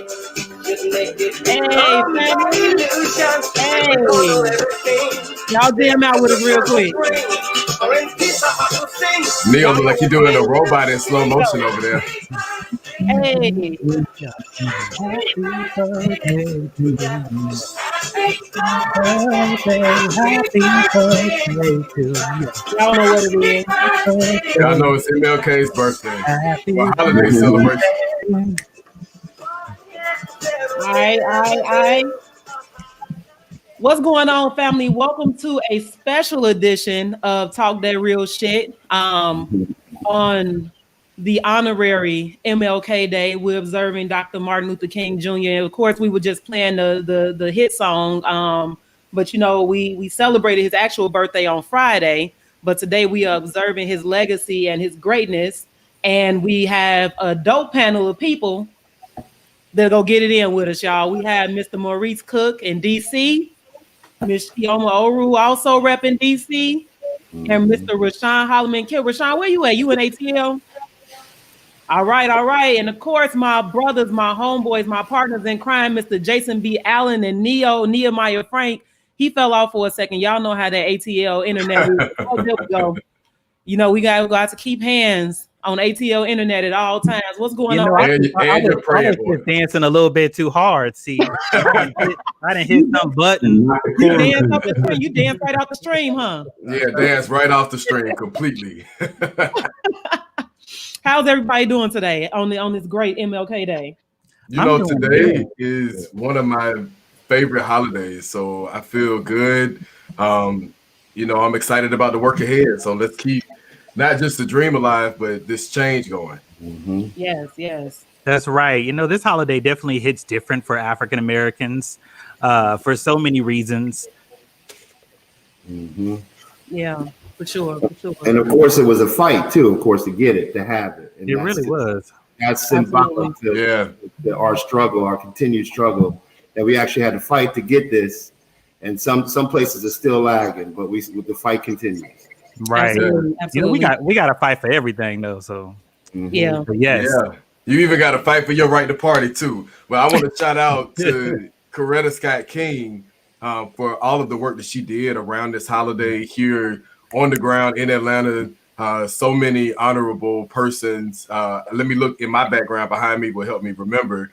Hey, family. Hey. Y'all jam out with us real quick. Neil look like he's doing a robot in slow motion over there. Hey. Y'all know what it is. Y'all know it's MLK's birthday. Well, holiday celebration. All right. What's going on, family? Welcome to a special edition of Talk That Real Shit. On the honorary MLK Day, we're observing Dr. Martin Luther King Jr. And of course, we were just playing the hit song. But you know, we celebrated his actual birthday on Friday. But today we are observing his legacy and his greatness. And we have a dope panel of people that go get it in with us, y'all. We have Mr. Maurice Cook in DC, Miss Chioma Oruh also repping DC, and Mr. Rashaun Holliman. Rashaun, where you at? You in ATL? All right. And of course, my brothers, my homeboys, my partners in crime, Mr. Jason B. Allen and Nehemiah Frank. He fell off for a second. Y'all know how that ATL internet is. Oh, there we go. You know, we got to keep hands on ATL internet at all times. What's going on? I was just dancing a little bit too hard. See, I didn't hit some button. You dance right off the stream, huh? Yeah, dance right off the stream completely. How's everybody doing today on this great MLK Day? You know, today is one of my favorite holidays, so I feel good. You know, I'm excited about the work ahead. So let's keep not just the dream alive, but this change going. Mm-hmm. Yes. That's right. You know, this holiday definitely hits different for African Americans for so many reasons. Mm-hmm. Yeah, for sure. And of course, it was a fight too. Of course, to get it, to have it. And it really was. That's symbolic to our struggle, our continued struggle, that we actually had to fight to get this. And some places are still lagging, but the fight continues. Right. Absolutely. You know, we got to fight for everything though. So yeah. Yes. Yeah. You even got to fight for your right to party too. Well, I want to shout out to Coretta Scott King for all of the work that she did around this holiday here on the ground in Atlanta. So many honorable persons. Let me look in my background behind me will help me remember.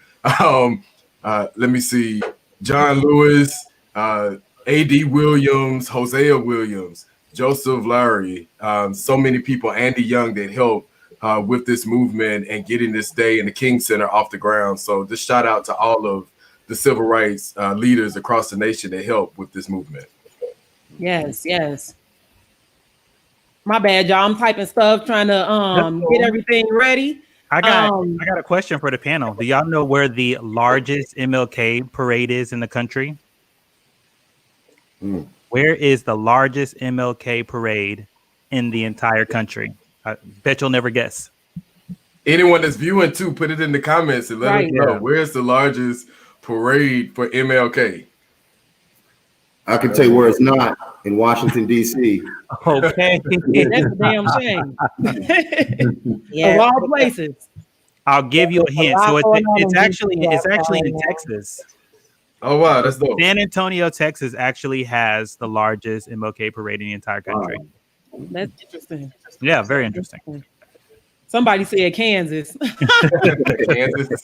Let me see. John Lewis, A.D. Williams, Hosea Williams, Joseph Larry, so many people, Andy Young, that helped with this movement and getting this day in the King Center off the ground. So just shout out to all of the civil rights leaders across the nation that helped with this movement. Yes. My bad, y'all. I'm typing stuff, trying to get everything ready. I got a question for the panel. Do y'all know where the largest MLK parade is in the country? Where is the largest MLK parade in the entire country? I bet you'll never guess. Anyone that's viewing too, put it in the comments and let us know. Where's the largest parade for MLK? I can tell you where it's not, in Washington, D.C. Okay. That's a damn shame. Of all places. I'll give you a hint. So it's actually in Texas. Oh, wow. That's dope. San Antonio, Texas actually has the largest MLK parade in the entire country. Wow. That's interesting. Yeah, very interesting. Somebody said Kansas. Kansas.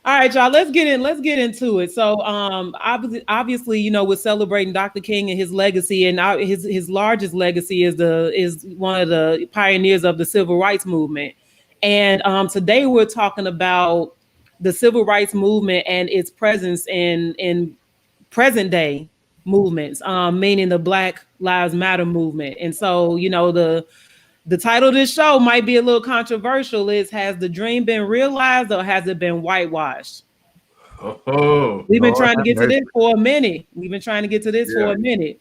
All right, y'all, let's get into it. So obviously, you know, we're celebrating Dr. King and his legacy, and his largest legacy is one of the pioneers of the civil rights movement. And today we're talking about the civil rights movement and its presence in present day movements, meaning the Black Lives Matter movement. And so, you know, the title of this show might be a little controversial. Has the dream been realized or has it been whitewashed? We've been trying to get to this for a minute.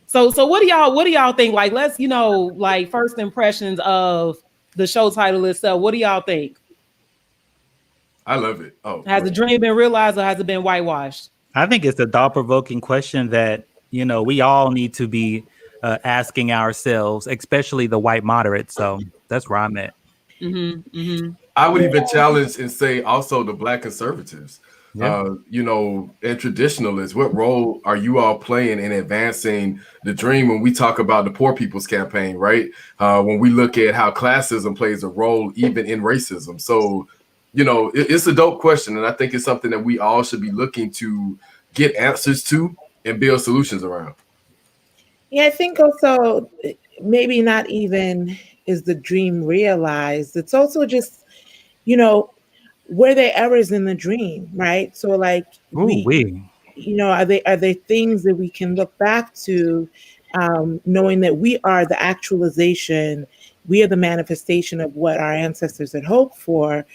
So what do y'all think? Like, let's, you know, like first impressions of the show title itself. What do y'all think? I love it. Has the dream been realized or has it been whitewashed? I think it's a thought-provoking question that, you know, we all need to be Mm-hmm, asking ourselves, especially the white moderates. So that's where I'm at. I would even challenge and say also the Black conservatives, Yeah. and traditionalists. What role are you all playing in advancing the dream when we talk about the Poor People's Campaign, right? When we look at how classism plays a role even in racism. So, it's a dope question. And I think it's something that we all should be looking to get answers to and build solutions around. Yeah, I think also maybe not even is the dream realized. It's also just, were there errors in the dream, right? So like are they things that we can look back to, knowing that we are the actualization, we are the manifestation of what our ancestors had hoped for,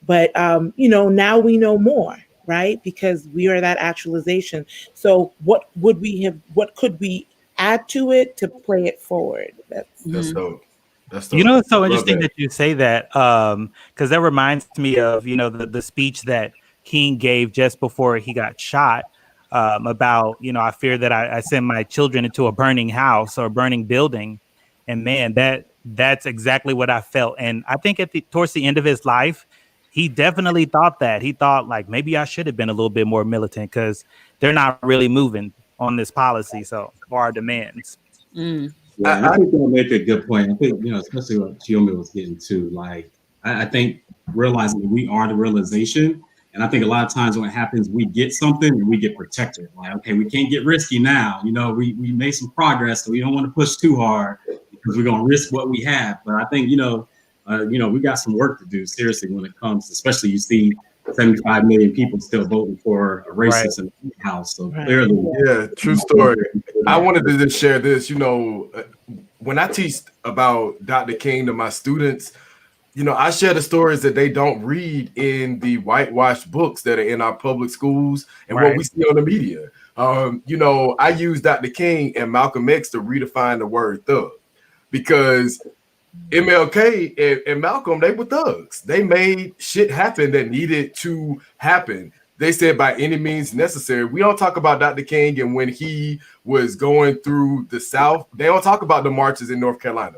but now we know more, right? Because we are that actualization. So what could we add to it to play it forward? That's dope. That's dope. It's so interesting that you say that, because that reminds me of the speech that King gave just before he got shot, about I fear that I send my children into a burning house or a burning building, and man, that's exactly what I felt. And I think towards the end of his life, he definitely thought that. He thought like maybe I should have been a little bit more militant because they're not really moving on this policy, so for our demands. Yeah, I think they'll make a good point. I think, especially what Chioma was getting to, like, I think realizing that we are the realization. And I think a lot of times when it happens, we get something and we get protected. Like, okay, we can't get risky now. We made some progress, so we don't want to push too hard because we're going to risk what we have. But I think, we got some work to do, seriously, when it comes, especially you see 75 million people still voting for a racist in the House. So clearly. Yeah, true story. I wanted to just share this. When I teach about Dr. King to my students, I share the stories that they don't read in the whitewashed books that are in our public schools and what we see on the media. I use Dr. King and Malcolm X to redefine the word thug, because MLK and Malcolm, they were thugs. They made shit happen that needed to happen. They said by any means necessary. We don't talk about Dr. King and when he was going through the South. They don't talk about the marches in North Carolina.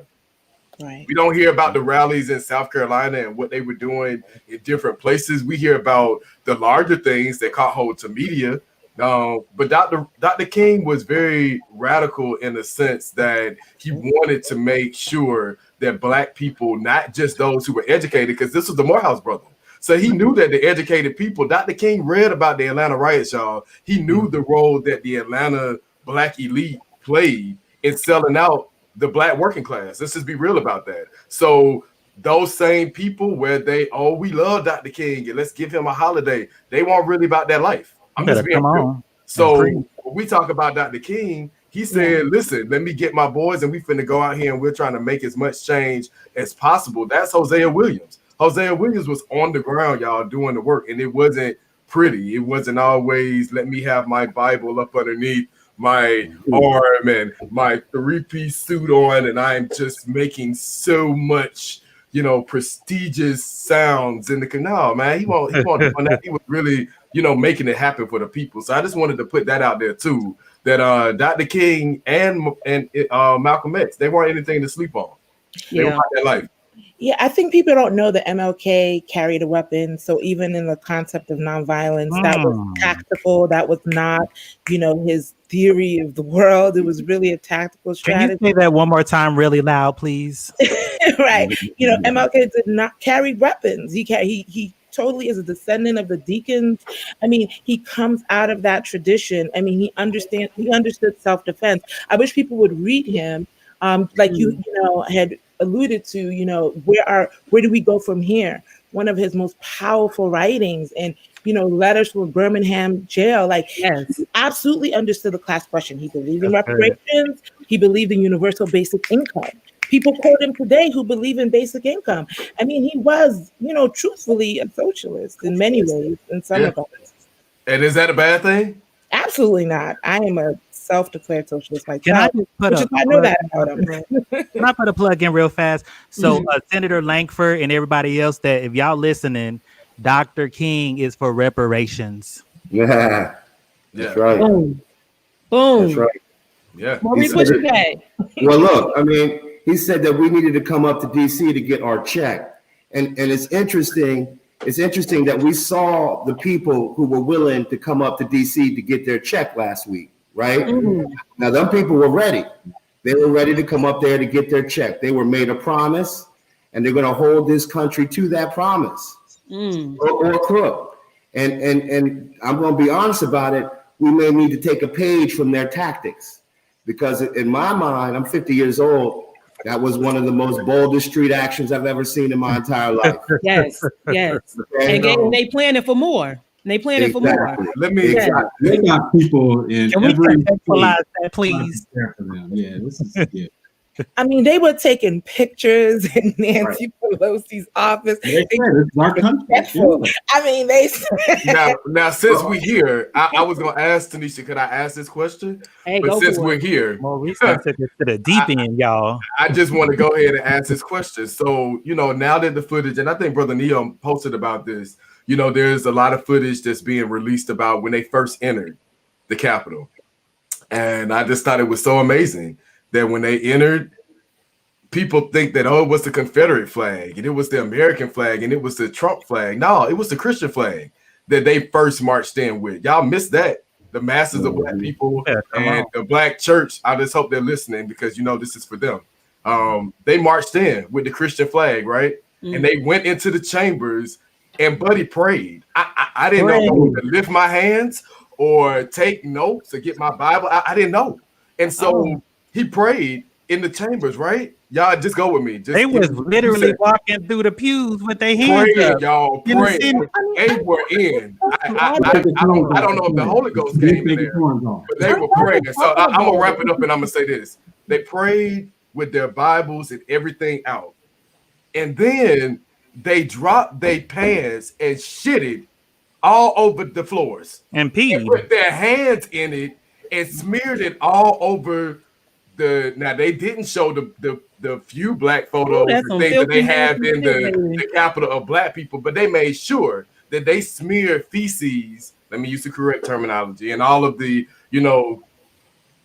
Right. We don't hear about the rallies in South Carolina and what they were doing in different places. We hear about the larger things that caught hold to media. But Dr. King was very radical in the sense that he wanted to make sure that Black people, not just those who were educated, because this was the Morehouse brothers. So he knew that the educated people, Dr. King read about the Atlanta riots, y'all. He knew the role that the Atlanta Black elite played in selling out the Black working class. Let's just be real about that. So those same people where we love Dr. King and let's give him a holiday, they weren't really about that life. I'm just being real. So when we talk about Dr. King, he said, listen, let me get my boys and we finna go out here and we're trying to make as much change as possible. That's Hosea Williams. Hosea Williams was on the ground, y'all, doing the work, and it wasn't pretty. It wasn't always let me have my Bible up underneath my arm and my three-piece suit on, and I'm just making so much, prestigious sounds in the canal, man. He won't on that. He was really, making it happen for the people. So I just wanted to put that out there too, that Dr. King and Malcolm X, they weren't anything to sleep on. They were about their life. Yeah, I think people don't know that MLK carried a weapon. So even in the concept of nonviolence, that was tactical. That was not, his theory of the world. It was really a tactical strategy. Can you say that one more time really loud, please? Right. MLK did not carry weapons. He totally is a descendant of the Deacons. I mean, he comes out of that tradition. I mean, he understood self-defense. I wish people would read him. You had alluded to, where do we go from here? One of his most powerful writings and, letters from Birmingham jail. He absolutely understood the class question. He believed in reparations. He believed in universal basic income. People quote him today who believe in basic income. I mean, he was, truthfully a socialist in many ways, in some of us. And is that a bad thing? Absolutely not. I am a self-declared socialist myself. Can I just put I know that about him. Can I put a plug in real fast? So Senator Langford and everybody else, that if y'all listening, Dr. King is for reparations. Yeah. That's right. Boom. That's right. Yeah. Maurice, what you say? Well, look, I mean, he said that we needed to come up to DC to get our check. And it's interesting. It's interesting that we saw the people who were willing to come up to DC to get their check last week, right? Mm-hmm. Now, them people were ready. They were ready to come up there to get their check. They were made a promise, and they're going to hold this country to that promise, or crook. And I'm going to be honest about it. We may need to take a page from their tactics, because in my mind, I'm 50 years old. That was one of the most boldest street actions I've ever seen in my entire life. Yes. Okay. And they planning for more. They planning for more. Let me. They got people in Can every. We contextualize that, please? Yeah, this is. Yeah. I mean, they were taking pictures in Nancy Pelosi's office. Our country. I mean, they now since we're here, I was gonna ask Tanisha, could I ask this question? Hey, but since we're here, Maurice took it to the deep end, y'all. I just want to go ahead and ask this question. So, now that the footage, and I think Brother Neo posted about this, there's a lot of footage that's being released about when they first entered the Capitol. And I just thought it was so amazing that when they entered, people think that, it was the Confederate flag and it was the American flag and it was the Trump flag. No, it was the Christian flag that they first marched in with. Y'all missed that. The masses of Black people and the Black church, I just hope they're listening, because, this is for them. They marched in with the Christian flag, right? Mm-hmm. And they went into the chambers, and Buddy prayed. I didn't know to lift my hands or take notes or get my Bible. I didn't know. And so he prayed in the chambers, right? Y'all just go with me. They was literally walking through the pews with their hands praying, up. y'all, praying. They were in. I don't know if the Holy Ghost came in there, but they were praying. So I'm going to wrap it up, and I'm going to say this. They prayed with their Bibles and everything out. And then they dropped their pants and shitted all over the floors. And peed. And put their hands in it and smeared it all over now they didn't show the few Black photos and things that they have in the capital of Black people, but they made sure that they smeared feces, let me use the correct terminology, and all of the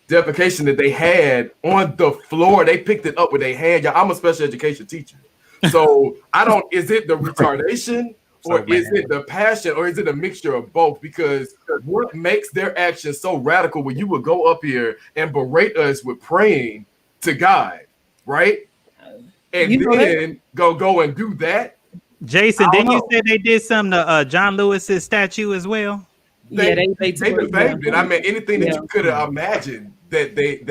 defecation that they had on the floor. They picked it up with their hand. Y'all, I'm a special education teacher, so is it the retardation, or is it the passion, or is it a mixture of both? Because what makes their actions so radical when you would go up here and berate us with praying to God, right? And then go and do that. Jason, didn't you say they did something to John Lewis's statue as well? They defamed it. I mean, anything that you could have imagined that they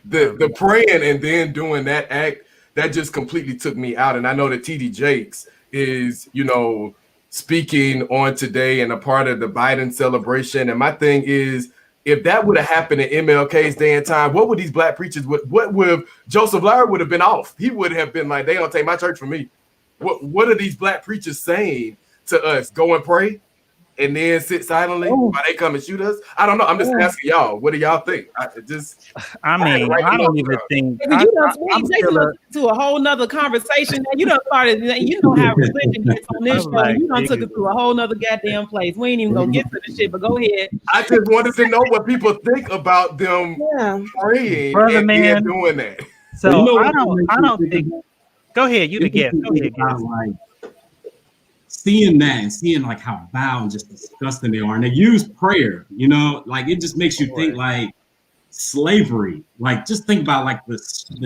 the praying and then doing that act, that just completely took me out. And I know that TD Jakes is, speaking on today and a part of the Biden celebration. And my thing is, if that would have happened in MLK's day and time, what would these Black preachers, what would Joseph Larry would have been off? He would have been like, they don't take my church from me. What are these Black preachers saying to us? Go and pray and then sit silently while they come and shoot us? I don't know. I'm just asking y'all. What do y'all think? I don't even think. To a whole nother conversation. Now, you done started. You know how religion gets on this show. You done took it to a whole nother goddamn place. We ain't even gonna get to the shit. But go ahead. I just wanted to know what people think about them praying and doing that. So I don't think. Go ahead. You the guest. Go ahead, guys. Seeing that and seeing like how vile and just disgusting they are, and they use prayer, like it just makes you think like slavery. Like just think about like the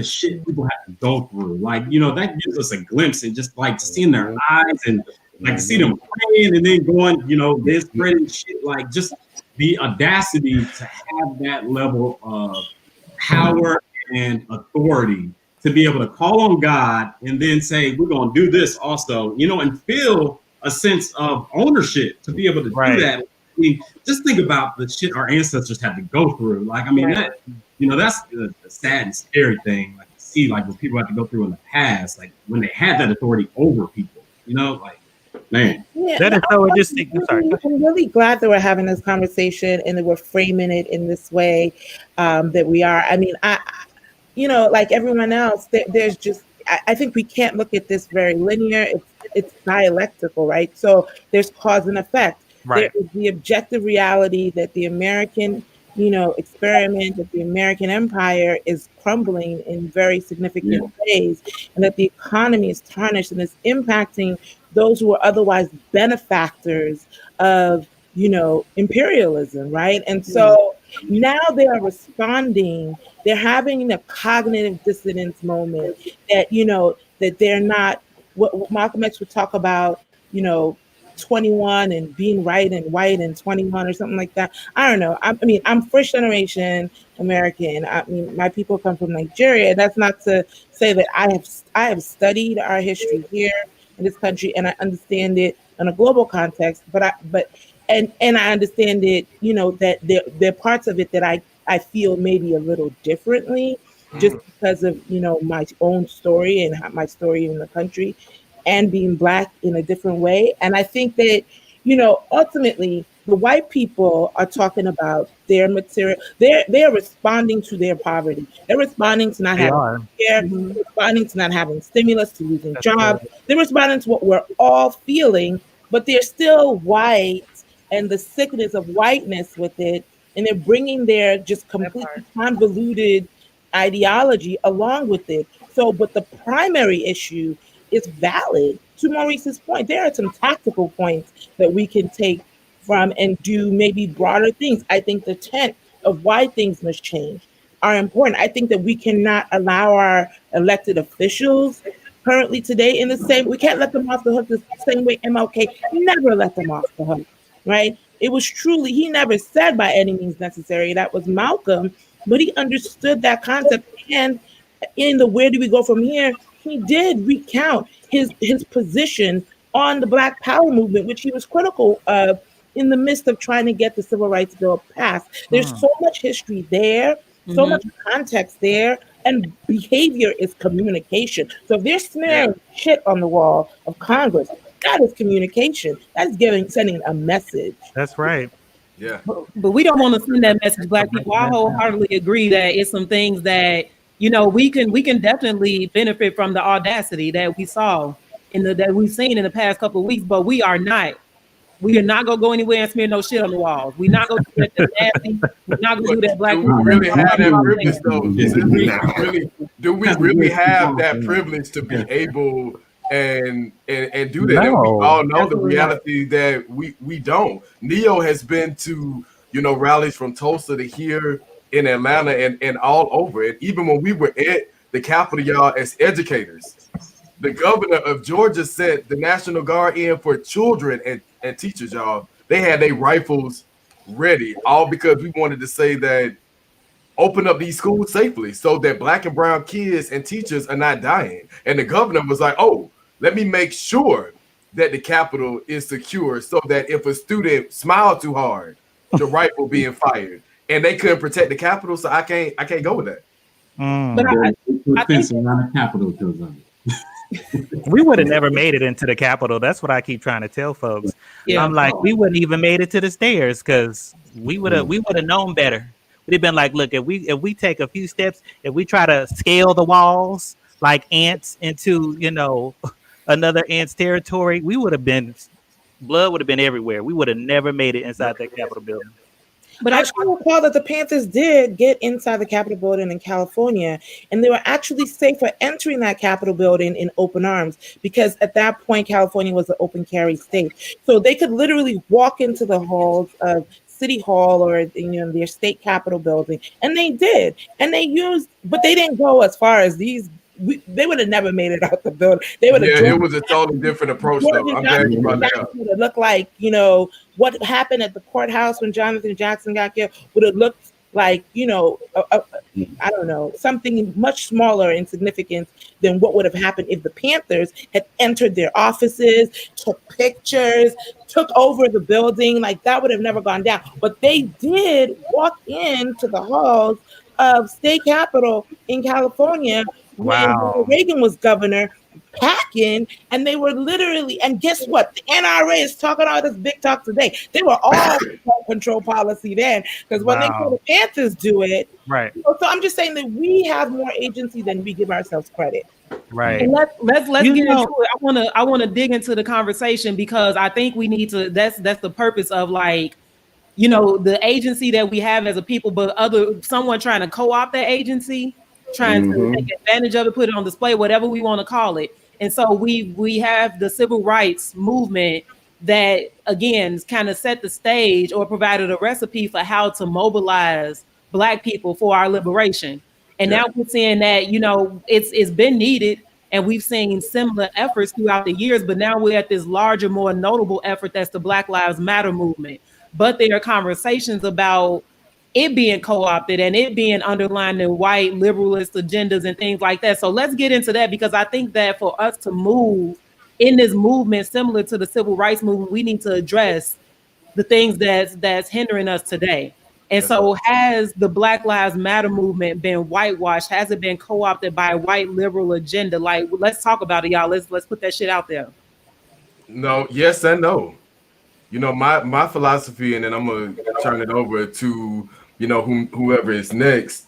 shit people have to go through. Like that gives us a glimpse, and just like seeing their eyes and like to see them praying and then going, they're spreading shit. Like just the audacity to have that level of power and authority to be able to call on God and then say, we're going to do this also, and feel a sense of ownership to be able to do that. I mean, just think about the shit our ancestors had to go through. Like, I mean, that, that's the sad and scary thing. Like, to see like what people had to go through in the past, like when they had that authority over people, like, man. Yeah, that is so interesting. I'm really glad that we're having this conversation and that we're framing it in this way that we are. I mean, like everyone else, there's just, I think we can't look at this very linear. It's dialectical, right? So there's cause and effect. Right. There is the objective reality that the American experiment, that the American empire is crumbling in very significant ways, and that the economy is tarnished and is impacting those who are otherwise benefactors of, imperialism, right? And so now they are responding, they're having a cognitive dissonance moment that, that they're not what Malcolm X would talk about, 21 and being right and white and 21 or something like that. I don't know. I mean, I'm first generation American. I mean, my people come from Nigeria. That's not to say that I have studied our history here in this country and I understand it in a global context. And I understand it. That there are parts of it that I feel maybe a little differently, just because of my own story and my story in the country and being Black in a different way. And I think that, ultimately, the white people are talking about their material. They're responding to their poverty. They're responding to not having care. They're responding to not having stimulus, to losing jobs. They're responding to what we're all feeling, but they're still white and the sickness of whiteness with it. And they're bringing their just completely convoluted ideology along with it. So, but the primary issue is valid. To Maurice's point, there are some tactical points that we can take from and do maybe broader things. I think the tent of why things must change are important. I think that we cannot allow our elected officials currently today we can't let them off the hook the same way MLK never let them off the hook, right? It was truly, he never said by any means necessary, that was Malcolm, but he understood that concept. And in the where do we go from here, he did recount his position on the Black Power movement, which he was critical of in the midst of trying to get the Civil Rights Bill passed. There's so much history there, so much context there, and behavior is communication. So if they're smearing shit on the wall of Congress, that is communication. That's sending a message. That's right. Yeah. But we don't want to send that message, Black people. I wholeheartedly agree that it's some things that, we can definitely benefit from the audacity that we saw that we've seen in the past couple of weeks, but we are not gonna go anywhere and smear no shit on the walls. We're not gonna do that nasty. We're not gonna do that, Black people. Do we really have that privilege though? Do we really have that privilege to be able and do that? And we all know the reality that we don't. Neo has been to rallies from Tulsa to here in Atlanta and all over. And even when we were at the Capitol, y'all, as educators, the governor of Georgia sent the National Guard in for children and teachers, y'all. They had their rifles ready, all because we wanted to say that open up these schools safely so that Black and brown kids and teachers are not dying. And the governor was like, oh, let me make sure that the Capitol is secure so that if a student smiled too hard, the rifle being fired. And they couldn't protect the Capitol, so I can't go with that. But I think around the Capitol goes on. We would have never made it into the Capitol. That's what I keep trying to tell folks. Yeah. I'm like, we wouldn't even made it to the stairs because we would have known better. We'd have been like, look, if we take a few steps, if we try to scale the walls like ants into another ant's territory, blood would have been everywhere. We would have never made it inside that Capitol building. But I recall that the Panthers did get inside the Capitol building in California, and they were actually safe for entering that Capitol building in open arms because at that point, California was an open carry state. So they could literally walk into the halls of City Hall or their state Capitol building, and they did. And but they didn't go as far as these. They would have never made it out the building. They would have. Yeah, it was a totally different approach, though. I'm glad you brought that up. Would have looked like what happened at the courthouse when Jonathan Jackson got killed. Would have looked like I don't know, something much smaller in significance than what would have happened if the Panthers had entered their offices, took pictures, took over the building. Like that would have never gone down. But they did walk into the halls of state capitol in California when Reagan was governor, packing, and they were literally, and guess what? The NRA is talking all this big talk today. They were all control policy then, because when they saw the Panthers do it, right. So I'm just saying that we have more agency than we give ourselves credit. Right. And let's get into it. I want to dig into the conversation because I think we need to. That's the purpose of like you know, the agency that we have as a people, but someone trying to co-opt that agency, trying to take advantage of it, put it on display, whatever we want to call it. And so we have the civil rights movement that again kind of set the stage or provided a recipe for how to mobilize Black people for our liberation. And now we're seeing that, you know, it's been needed, and we've seen similar efforts throughout the years, but now we're at this larger, more notable effort that's the Black Lives Matter movement. But there are conversations about it being co-opted and it being underlined in white liberalist agendas and things like that. So let's get into that, because I think that for us to move in this movement similar to the civil rights movement, we need to address the things that's hindering us today. And so has the Black Lives Matter movement been whitewashed? Has it been co-opted by a white liberal agenda? Like, let's talk about it, y'all. Let's put that shit out there. No, yes and no. You know, my philosophy, and then I'm gonna turn it over to, you know, whoever is next.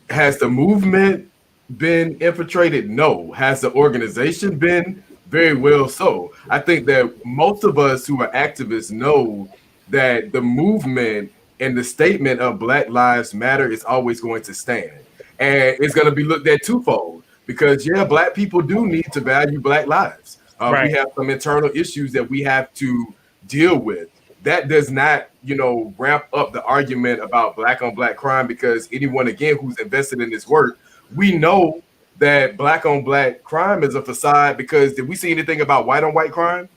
Has the movement been infiltrated? No. Has the organization been? Very well so. I think that most of us who are activists know that the movement and the statement of Black Lives Matter is always going to stand. And it's going to be looked at twofold, because Black people do need to value Black lives. We have some internal issues that we have to deal with. That does not, you know, ramp up the argument about Black on Black crime, because anyone, again, who's invested in this work, we know that Black on Black crime is a facade. Because did we see anything about white on white crime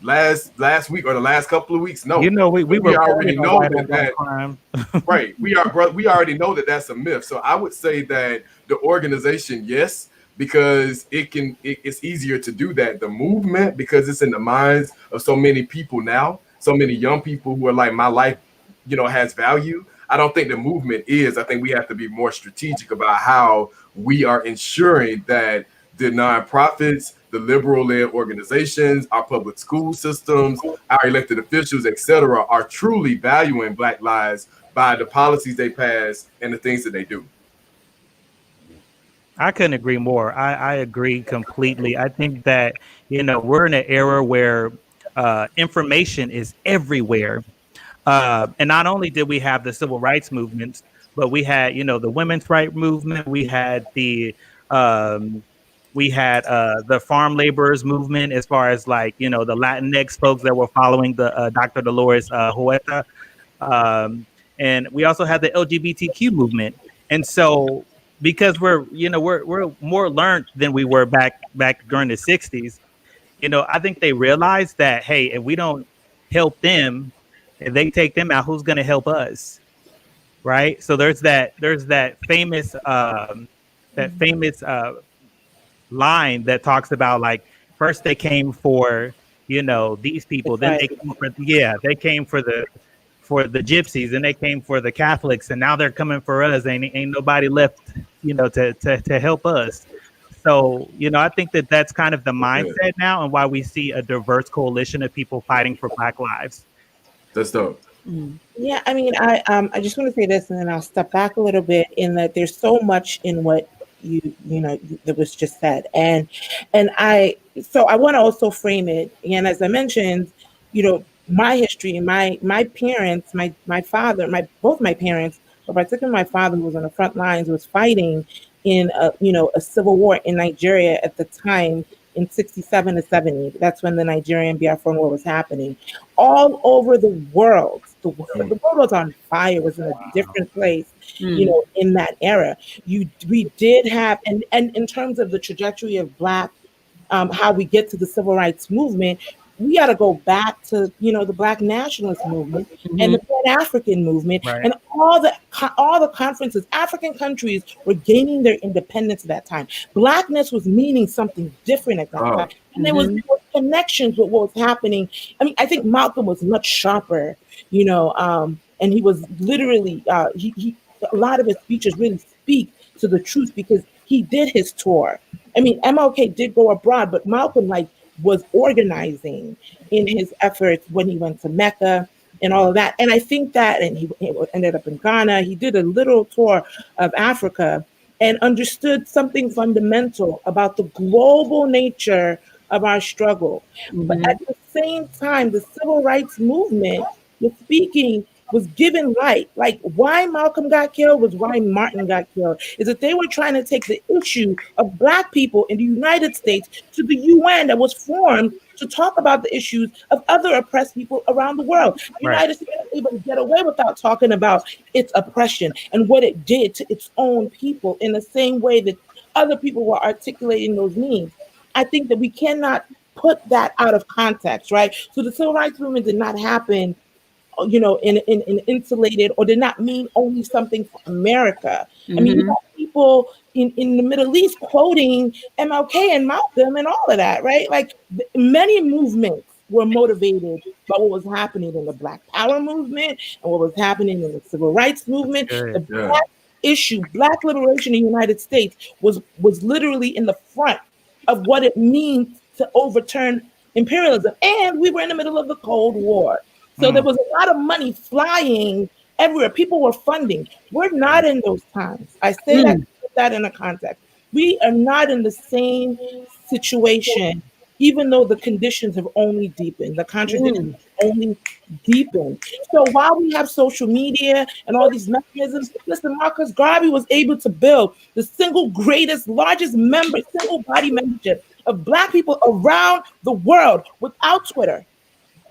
last week or the last couple of weeks? No. You know, we already know that crime. Right. We already know that that's a myth. So I would say that the organization, yes, because it's easier to do that. The movement, because it's in the minds of so many people now, so many young people who are like, my life, you know, has value. I don't think the movement is. I think we have to be more strategic about how we are ensuring that the nonprofits, the liberal-led organizations, our public school systems, our elected officials, etc., are truly valuing Black lives by the policies they pass and the things that they do. I couldn't agree more. I agree completely. I think that, you know, we're in an era where information is everywhere. And not only did we have the civil rights movements, but we had, you know, the women's rights movement. We had the farm laborers movement, as far as, like, you know, the Latinx folks that were following the Dr. Dolores Huerta. And we also had the LGBTQ movement. And so, because we're more learned than we were back during the 60s, you know, I think they realized that, hey, if we don't help them, if they take them out, who's going to help us? Right. So there's that famous line that talks about, like, first they came for, you know, these people, then they came for the gypsies, and they came for the Catholics, and now they're coming for us. Ain't nobody left, you know, to help us. So, you know, I think that that's kind of the mindset now, and why we see a diverse coalition of people fighting for Black lives. That's dope. Yeah, I mean, I just want to say this, and then I'll step back a little bit, in that there's so much in what you know that was just said, and I want to also frame it. And as I mentioned, you know, my history, my parents, my father, both my parents, but particularly my father, who was on the front lines, was fighting in a civil war in Nigeria at the time, in 67 to 70. That's when the Nigerian Biafran War was happening. All over the world, the world was on fire, was in a different place, you know, in that era. We did have, and in terms of the trajectory of Black, how we get to the civil rights movement, we got to go back to, you know, the Black nationalist movement and the Pan-African movement, and all the conferences. African countries were gaining their independence at that time. Blackness was meaning something different at that time, and there was connections with what was happening. I mean, I think Malcolm was much sharper, you know, and he was literally he a lot of his speeches really speak to the truth, because he did his tour. I mean, MLK did go abroad, but Malcolm, like, was organizing in his efforts when he went to Mecca and all of that. And I think that, and he ended up in Ghana. He did a little tour of Africa and understood something fundamental about the global nature of our struggle. But at the same time, the civil rights movement was speaking was given light. Like why Malcolm got killed was why Martin got killed. Is that they were trying to take the issue of Black people in the United States to the UN that was formed to talk about the issues of other oppressed people around the world. The United States was able to get away without talking about its oppression and what it did to its own people in the same way that other people were articulating those needs. I think that we cannot put that out of context, right? So the civil rights movement did not happen, you know, in insulated, or did not mean only something for America. I mean, you got people in the Middle East quoting MLK and Malcolm and all of that, right? Like many movements were motivated by what was happening in the Black Power movement and what was happening in the civil rights movement. The Black issue, Black liberation in the United States was literally in the front of what it means to overturn imperialism. And we were in the middle of the Cold War. So there was a lot of money flying everywhere. People were funding. We're not in those times. I say that to put that in a context. We are not in the same situation, even though the conditions have only deepened. The contradictions have only deepened. So while we have social media and all these mechanisms, listen, Marcus Garvey was able to build the single greatest, largest single body membership of Black people around the world without Twitter.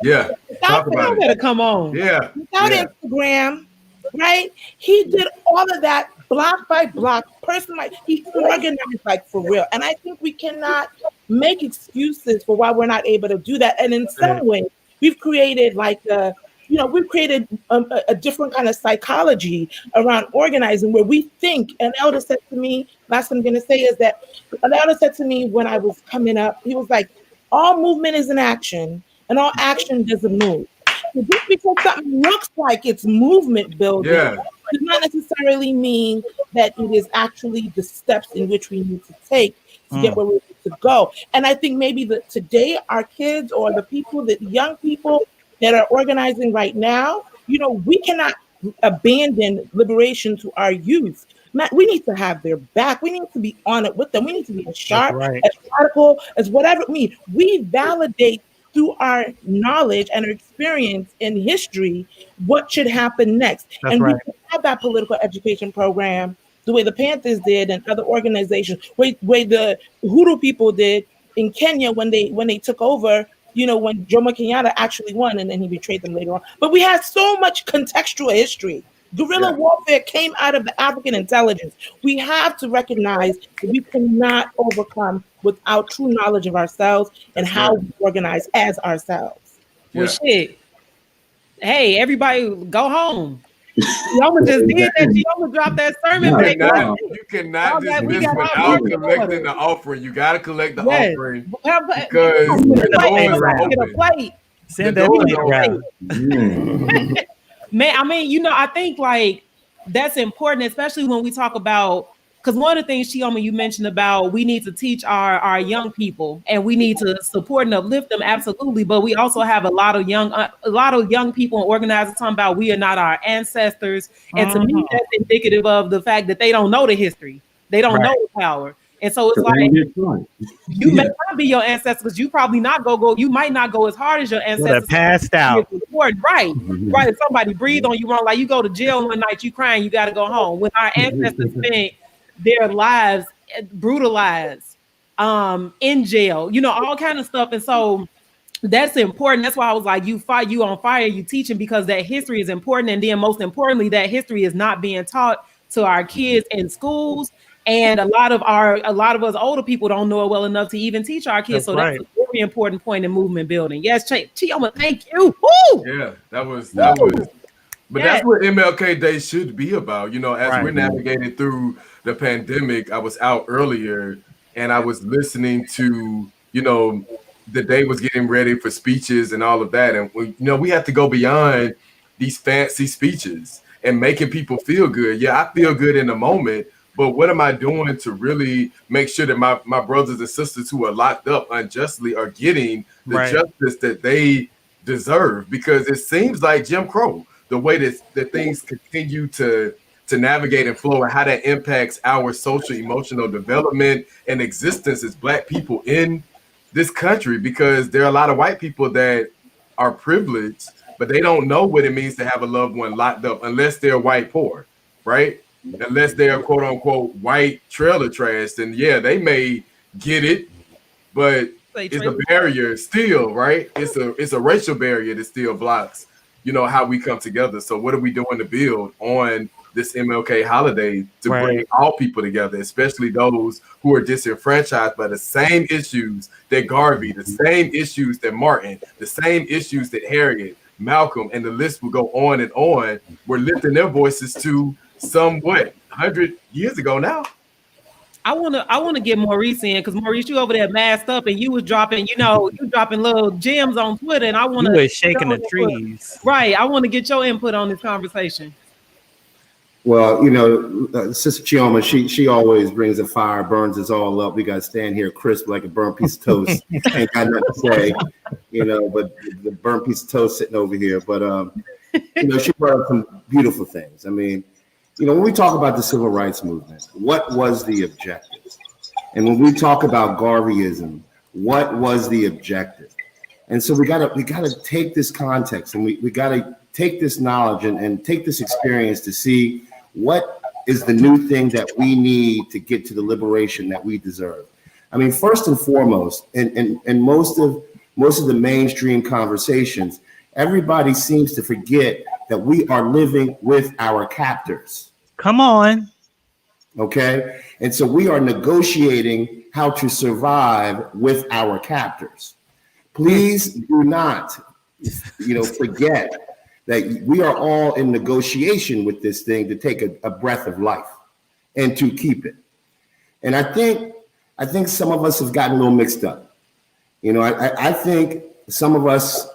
Yeah, without better come on. Yeah, without Instagram, right? He did all of that block by block, person by he organized like for real. And I think we cannot make excuses for why we're not able to do that. And in some way, we've created we've created a different kind of psychology around organizing where we think. An elder said to me, last thing I'm going to say is that an elder said to me when I was coming up, he was like, all movement is an action. And all action doesn't move. So just because something looks like it's movement building does not necessarily mean that it is actually the steps in which we need to take to get where we need to go. And I think maybe that today our kids or the young people that are organizing right now, you know, we cannot abandon liberation to our youth. We need to have their back. We need to be on it with them. We need to be as sharp, as radical, as whatever it means. We validate through our knowledge and our experience in history, what should happen next. We can have that political education program the way the Panthers did and other organizations, way the Uhuru people did in Kenya when they took over, you know, when Jomo Kenyatta actually won and then he betrayed them later on. But we have so much contextual history. Guerrilla warfare came out of the African intelligence. We have to recognize that we cannot overcome without true knowledge of ourselves and how we organize as ourselves. Well, shit. Hey, everybody, go home. Chioma just did that. Chioma dropped that sermon. You cannot dismiss without collecting the offering. You got to collect the offering because the doors are open. Send that plate. Man, I mean, you know, I think like that's important, especially when we talk about, because one of the things, Chioma, you mentioned about we need to teach our young people and we need to support and uplift them, absolutely. But we also have a lot of young people and organizers talking about we are not our ancestors. And to me, that's indicative of the fact that they don't know the history. They don't know the power. And so it's like you may not be your ancestors. You probably not go. You might not go as hard as your ancestors. Passed out. Right. If somebody breathe on you wrong, like you go to jail one night, you crying, you got to go home. When our ancestors spent their lives brutalized, in jail, you know, all kind of stuff. And so that's important. That's why I was like, you on fire, you teaching, because that history is important. And then most importantly, that history is not being taught to our kids in schools. And a lot of us older people don't know it well enough to even teach our kids. That's a very important point in movement building. Yes, Chioma, thank you. Woo! Yeah, that was. But that's what MLK Day should be about. You know, as we're navigating through the pandemic, I was out earlier and I was listening to, you know, the day was getting ready for speeches and all of that. And we have to go beyond these fancy speeches and making people feel good. Yeah, I feel good in the moment. But what am I doing to really make sure that my brothers and sisters who are locked up unjustly are getting the justice that they deserve? Because it seems like Jim Crow, the way that things continue to navigate and flow and how that impacts our social, emotional development and existence as Black people in this country, because there are a lot of white people that are privileged but they don't know what it means to have a loved one locked up unless they're white poor, right? Unless they're quote unquote white trailer trash, then yeah, they may get it, but it's a barrier still, right? It's a racial barrier that still blocks, how we come together. So what are we doing to build on this MLK holiday to bring all people together, especially those who are disenfranchised by the same issues that Garvey, the same issues that Martin, the same issues that Harriet, Malcolm, and the list will go on and on. We're lifting their voices to 100 years ago now. I wanna get Maurice in, because Maurice, you over there masked up and you was dropping, you dropping little gems on Twitter, and I want to shaking the trees. Right. I want to get your input on this conversation. Well, Sister Chioma, she always brings a fire, burns us all up. We got to stand here crisp like a burnt piece of toast. Ain't got nothing to say, but the burnt piece of toast sitting over here. But, she brought up some beautiful things. I mean, when we talk about the civil rights movement, what was the objective? And when we talk about Garveyism, what was the objective? And so we gotta take this context, and we gotta take this knowledge and take this experience to see what is the new thing that we need to get to the liberation that we deserve. I mean, first and foremost, and most of the mainstream conversations, everybody seems to forget that we are living with our captors. Come on. Okay. And so we are negotiating how to survive with our captors. Please do not, forget that we are all in negotiation with this thing to take a breath of life and to keep it. And I think some of us have gotten a little mixed up. I think some of us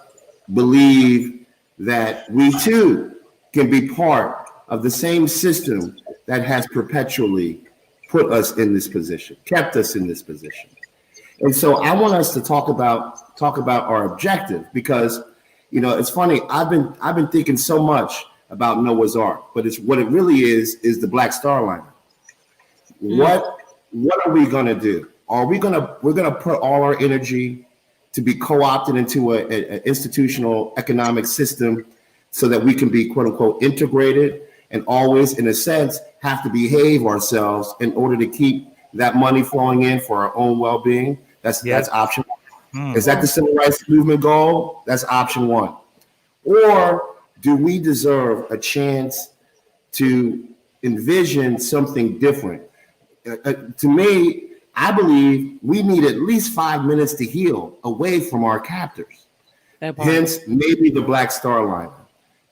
believe that we too can be part of the same system that has perpetually put us in this position, kept us in this position. And so I want us to talk about our objective, because it's funny. I've been thinking so much about Noah's Ark, but what it really is the Black Star Liner. What are we gonna do? We're gonna put all our energy to be co-opted into an institutional economic system so that we can be quote unquote integrated and always, in a sense, have to behave ourselves in order to keep that money flowing in for our own well-being? That's option one. Is that the civil rights movement goal? That's option one. Or do we deserve a chance to envision something different? To me, I believe we need at least 5 minutes to heal away from our captors. Hence, maybe the Black Star Liner.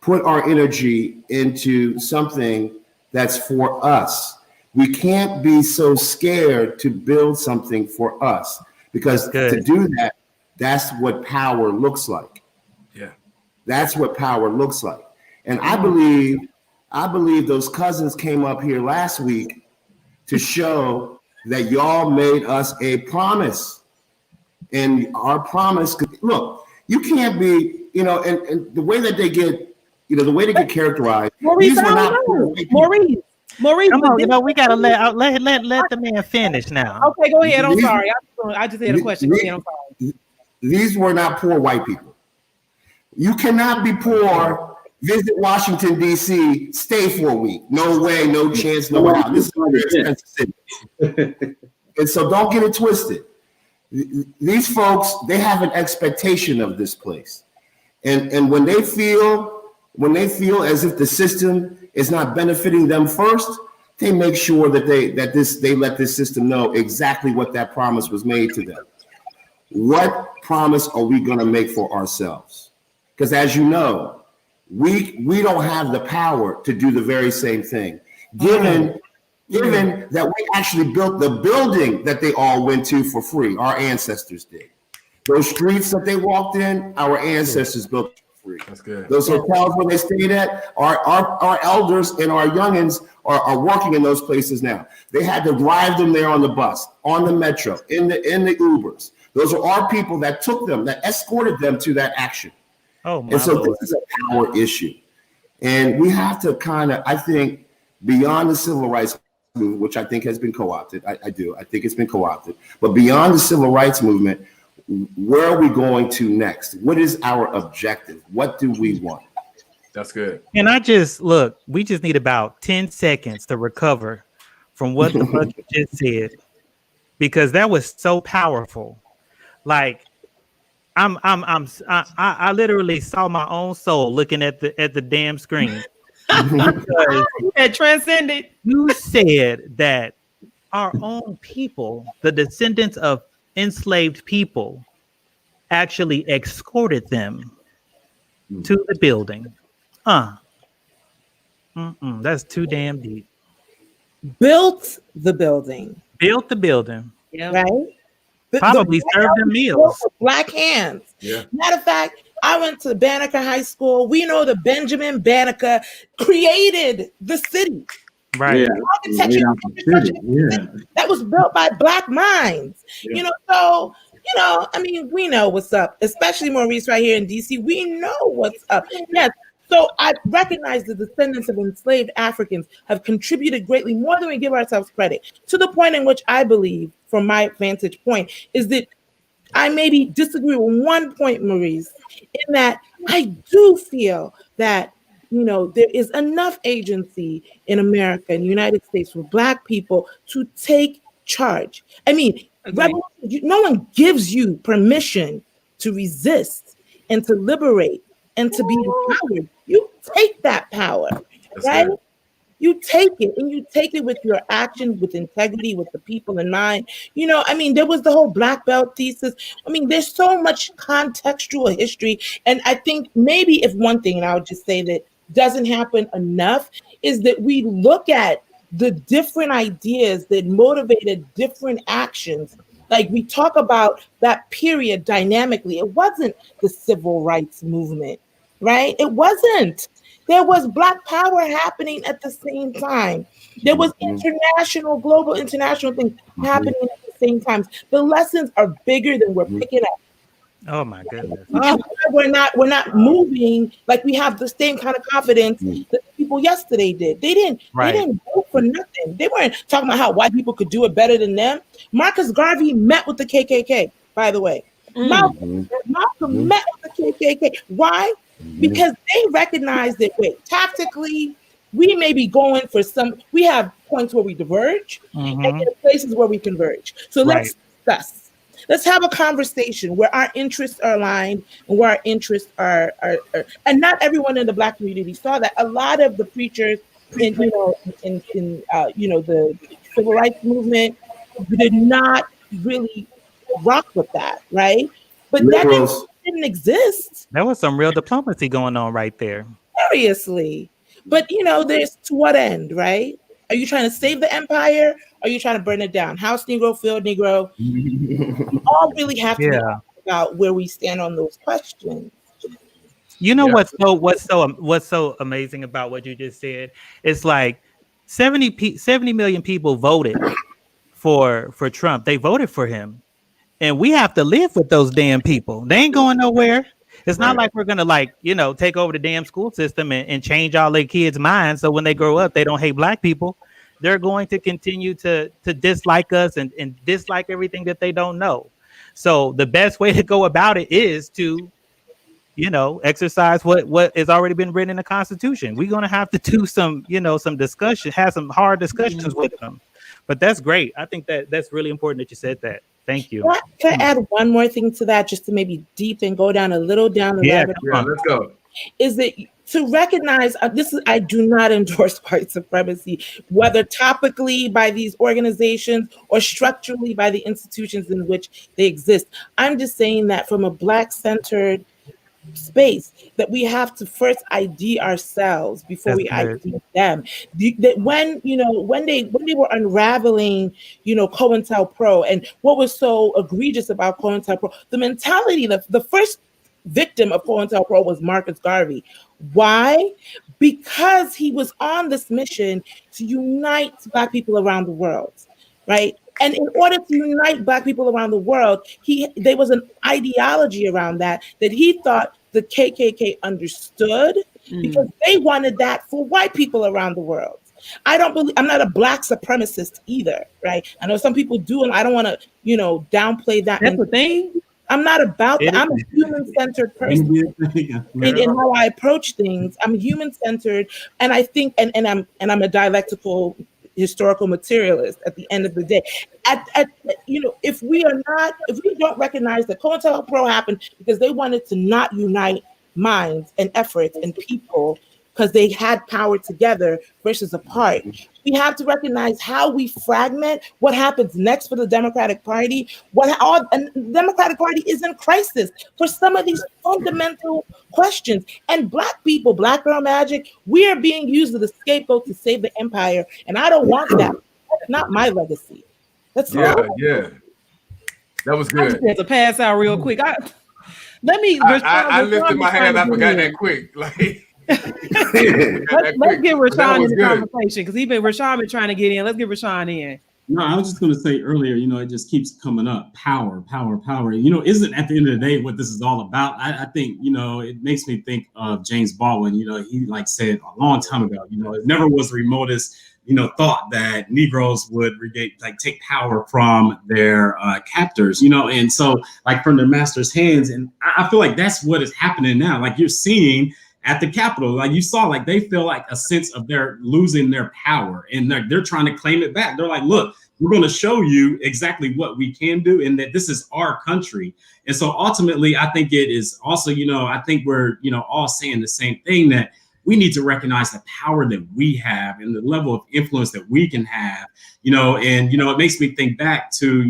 Put our energy into something that's for us. We can't be so scared to build something for us, because to do that, that's what power looks like. Yeah. That's what power looks like. And I believe those cousins came up here last week to show that y'all made us a promise. And our promise, look, you can't be, and the way that they get, the way they get characterized. Maurice, Maurice, come on, we gotta let the man finish now. Okay, go ahead. I'm sorry. I just had a question. I'm sorry. These were not poor white people. You cannot be poor, visit Washington, D.C., stay for a week. No way, no chance, no how. This is a very expensive city. And so don't get it twisted. These folks, they have an expectation of this place. And when they feel as if the system is not benefiting them first, they make sure that they let this system know exactly what that promise was made to them. What promise are we going to make for ourselves? Because as you know, we don't have the power to do the very same thing. Given that we actually built the building that they all went to for free, our ancestors did. Those streets that they walked in, our ancestors built for free. That's good. Those hotels where they stayed at, our elders and our youngins are working in those places now. They had to drive them there on the bus, on the metro, in the Ubers. Those are our people that took them, that escorted them to that action. Oh my And so Lord. this is a power issue. And we have to kind of, I think, beyond the civil rights movement, which I think has been co-opted. I do. I think it's been co-opted. But beyond the civil rights movement, where are we going to next? What is our objective? What do we want? That's good. And I just look, we just need about 10 seconds to recover from what the fuck you just said, because that was so powerful. Like I literally saw my own soul looking at the damn screen. That transcended. You said that our own people, the descendants of enslaved people, actually escorted them to the building. That's too damn deep. Built the building. Built the building. Yeah. Right? Probably served them meals. Black hands. Yeah. Matter of fact, I went to Banneker High School. We know that Benjamin Banneker created the city. Right. Yeah. Architecture, that was built by Black minds. Yeah. I mean, we know what's up, especially Maurice right here in DC. We know what's up. Yes. So I recognize the descendants of enslaved Africans have contributed greatly, more than we give ourselves credit, to the point in which I believe, from my vantage point, is that I maybe disagree with one point, Maurice, in that I do feel that, there is enough agency in America, in the United States, for Black people to take charge. I mean, no one gives you permission to resist and to liberate and to be empowered. You take that power, right? Good. You take it, and you take it with your action, with integrity, with the people in mind. There was the whole black belt thesis. I mean, there's so much contextual history. And I think maybe if one thing, and I would just say that doesn't happen enough, is that we look at the different ideas that motivated different actions. Like, we talk about that period dynamically. It wasn't the civil rights movement, right? It wasn't. There was Black power happening at the same time. There was global international things happening at the same time. The lessons are bigger than we're picking up. Oh my goodness. We're not moving like we have the same kind of confidence that people yesterday did. They didn't vote for nothing. They weren't talking about how white people could do it better than them. Marcus Garvey met with the KKK, by the way. Malcolm met with the KKK. Why? Because they recognize that, tactically, we may be going for we have points where we diverge and there are places where we converge. So let's discuss. Let's have a conversation where our interests are aligned and where our interests are and not everyone in the Black community saw that. A lot of the preachers in the civil rights movement did not really rock with that, right? But that didn't exist. There was some real diplomacy going on right there. Seriously. But there's to what end, right? Are you trying to save the empire? Or are you trying to burn it down? House Negro, field Negro. We all really have to talk about where we stand on those questions. What's so amazing about what you just said? It's like 70 million people voted for Trump. They voted for him. And we have to live with those damn people. They ain't going nowhere. It's not like we're going to take over the damn school system and change all their kids' minds. So when they grow up, they don't hate Black people. They're going to continue to dislike us and dislike everything that they don't know. So the best way to go about it is to, exercise what has already been written in the Constitution. We're going to have to do some discussion, have some hard discussions with them. But that's great. I think that's really important that you said that. Thank you. Can I add one more thing to that, just to maybe go down a little down the rabbit hole? Yeah, let's go. Is that to recognize I do not endorse white supremacy, whether topically by these organizations or structurally by the institutions in which they exist. I'm just saying that from a Black-centered space, that we have to first ID ourselves before we ID them. That when they were unraveling, COINTELPRO, and what was so egregious about COINTELPRO, the mentality, the first victim of COINTELPRO was Marcus Garvey. Why? Because he was on this mission to unite Black people around the world, right? And in order to unite Black people around the world, there was an ideology around that he thought the KKK understood, because they wanted that for white people around the world. I'm not a Black supremacist either, right? I know some people do, and I don't want to, downplay that. That's the thing. I'm not about that. I'm a human-centered person in how I approach things. I'm human-centered, and I think, and I'm a dialectical historical materialist at the end of the day. If we don't recognize that COINTELPRO happened because they wanted to not unite minds and efforts and people because they had power together versus apart. We have to recognize how we fragment, what happens next for the Democratic Party. And the Democratic Party is in crisis for some of these fundamental questions. And Black people, Black Girl Magic, we are being used as a scapegoat to save the empire. And I don't want that. That's not my legacy. That's That was good. I just had to pass out real quick. I lifted my hand. I forgot that quick. Like. Let's get Rashaun in the conversation because Rashaun been trying to get in. Let's get Rashaun in. No, I was just going to say earlier, it just keeps coming up. Power. Isn't at the end of the day what this is all about. I think, it makes me think of James Baldwin. He said a long time ago, it never was the remotest, thought that Negroes would take power from their captors, and so from their master's hands. And I feel like that's what is happening now. You're seeing at the Capitol, you saw, they feel a sense of they're losing their power and they're trying to claim it back. They're like, look, we're going to show you exactly what we can do and that this is our country. And so ultimately, I think it is also, I think we're, all saying the same thing, that we need to recognize the power that we have and the level of influence that we can have, and, it makes me think back to,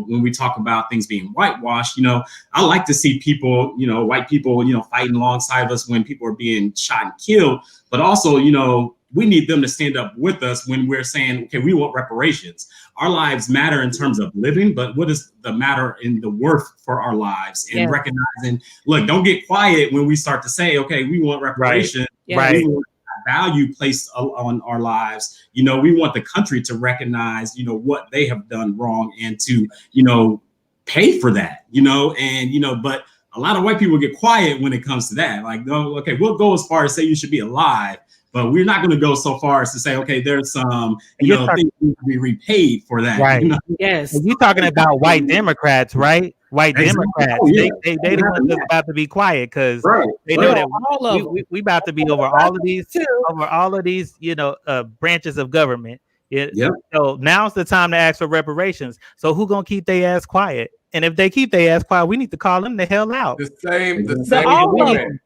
when we talk about things being whitewashed, I like to see people, white people, fighting alongside us when people are being shot and killed, but also, we need them to stand up with us when we're saying, okay, we want reparations. Our lives matter in terms of living, but what is the matter in the worth for our lives and recognizing, look, don't get quiet when we start to say, okay, we want reparations. Right. We want value placed on our lives. We want the country to recognize, what they have done wrong and to, pay for that, but a lot of white people get quiet when it comes to that. No, okay, we'll go as far as say you should be alive, but we're not going to go so far as to say, okay, there's some, things need to be repaid for that. Right. Yes. You're talking about white Democrats, right? White Democrats. They the ones that's about to be quiet because they know that we about to be over all of these, branches of government. So now's the time to ask for reparations. So who gonna keep their ass quiet? And if they keep their ass quiet, we need to call them the hell out. The same.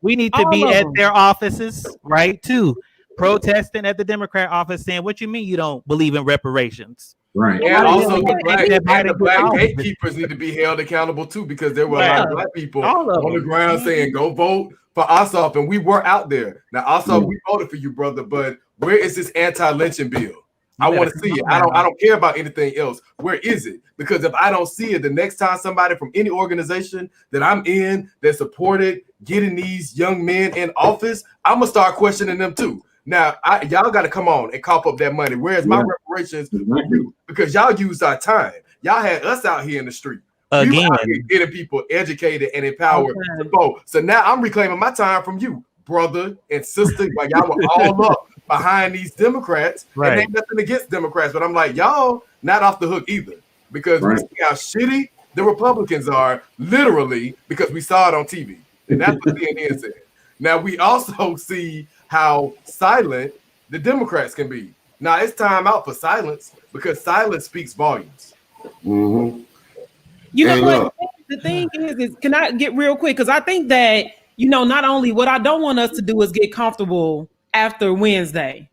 We need to be at their offices, right? Too, protesting at the Democrat office, saying, "What you mean you don't believe in reparations?" Right. And also the black gatekeepers need to be held accountable too, because there were a lot of black people on the ground saying, "Go vote for Ossoff," and we were out there. Now, Ossoff, we voted for you, brother, but where is this anti-lynching bill? I want to see it. I don't care about anything else. Where is it? Because if I don't see it, the next time somebody from any organization that I'm in that supported getting these young men in office, I'm gonna start questioning them too. Now, y'all got to come on and cough up that money. Where's my reparations for you? Because y'all used our time. Y'all had us out here in the street. Again, we were out here getting people educated and empowered to vote. So now I'm reclaiming my time from you, brother and sister, while y'all were all up behind these Democrats. Right. And ain't nothing against Democrats, but I'm like, y'all not off the hook either. Because we see how shitty the Republicans are, literally, because we saw it on TV. And that's what CNN said. Now, we also see how silent the Democrats can be. Now, it's time out for silence, because silence speaks volumes. Mm-hmm. You know what? The thing is can I get real quick? Because I think that, not only what I don't want us to do is get comfortable after Wednesday.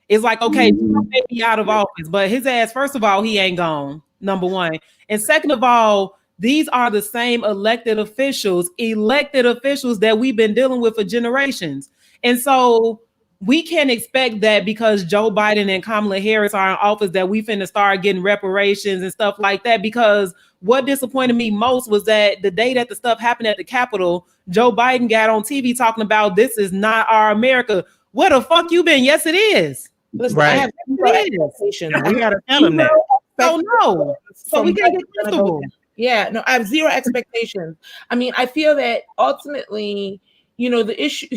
It's like, okay, Trump may be out of office, but his ass, first of all, he ain't gone, number one. And second of all, these are the same elected officials that we've been dealing with for generations. And so we can't expect that because Joe Biden and Kamala Harris are in office that we finna start getting reparations and stuff like that. Because what disappointed me most was that the day that the stuff happened at the Capitol, Joe Biden got on TV talking about this is not our America. Where the fuck you been? Yes, it is. Listen, I have expectations. We gotta tell them that. So no. So we can't get comfortable. Yeah, no, I have zero expectations. I mean, I feel that ultimately, the issue,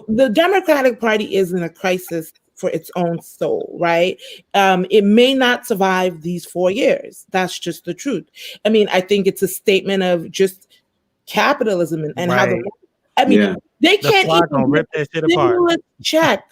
the Democratic Party is in a crisis for its own soul, right? It may not survive these 4 years. That's just the truth. I mean, I think it's a statement of just capitalism and how Right. they The can't flag even gonna rip that shit apart. stimulus check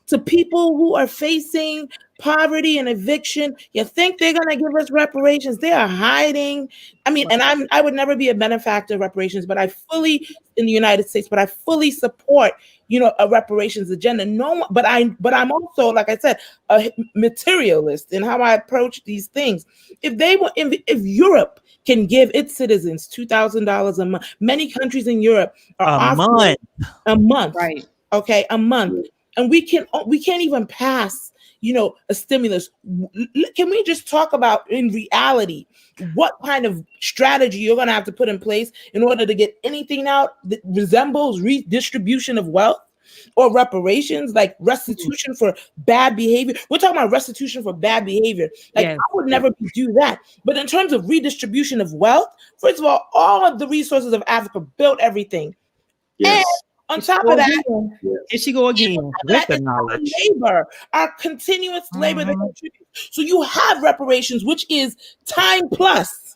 to people who are facing poverty and eviction. You think they're gonna give us reparations? They are hiding. I mean, and I would never be a benefactor of reparations, but I fully in the United States, but I fully support, you know, a reparations agenda. No one, but I'm also, like I said, a materialist in how I approach these things. If Europe can give its citizens $2,000 a month, many countries in Europe are offering a month, Right? okay, a month, and we can't even pass, you know, a stimulus. Can we just talk about in reality what kind of strategy you're going to have to put in place in order to get anything out that resembles redistribution of wealth or reparations, like restitution for bad behavior? We're talking about restitution for bad behavior. Like, Yes. I would never do that. But in terms of redistribution of wealth, first of all of the resources of Africa built everything. Yes. And on top of that, Here she go again with the knowledge. Labor, our continuous labor that contributes. So you have reparations, which is time plus.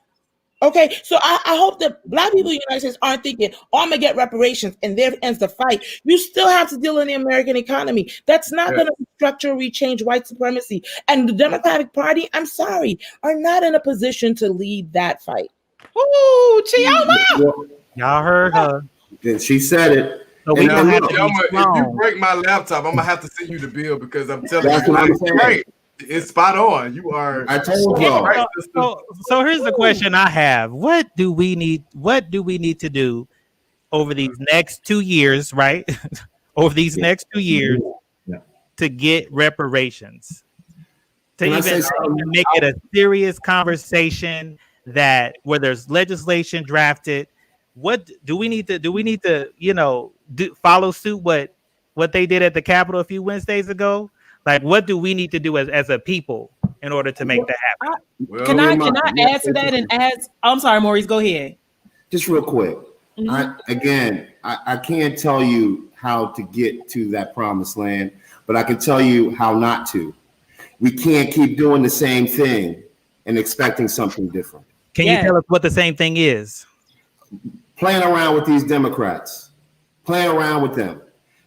Okay, so I hope that Black people in the United States aren't thinking, oh, I'm gonna get reparations and there ends the fight. You still have to deal in the American economy. That's not gonna structurally change white supremacy. And the Democratic Party, I'm sorry, are not in a position to lead that fight. Ooh, Chioma! Y'all heard her. And she said it. So we gonna have to be Chioma, if you strong. break my laptop, I'm gonna have to send you the bill because I'm telling That's you, what I'm it's saying. great. It's spot on. You are. I told y'all. Right, So here's the question I have: What do we need to do over these next 2 years, right? Over these next 2 years to get reparations, to Can I even say something? make it a serious conversation that where there's legislation drafted. What do we need to you know follow suit what they did at the Capitol a few Wednesdays ago? Like, what do we need to do as a people in order to make that happen? Can I add to that and ask? I'm sorry, Maurice, go ahead. Just real quick. I can't tell you how to get to that promised land, but I can tell you how not to. We can't keep doing the same thing and expecting something different. Can you tell us what the same thing is? Playing around with these Democrats, playing around with them.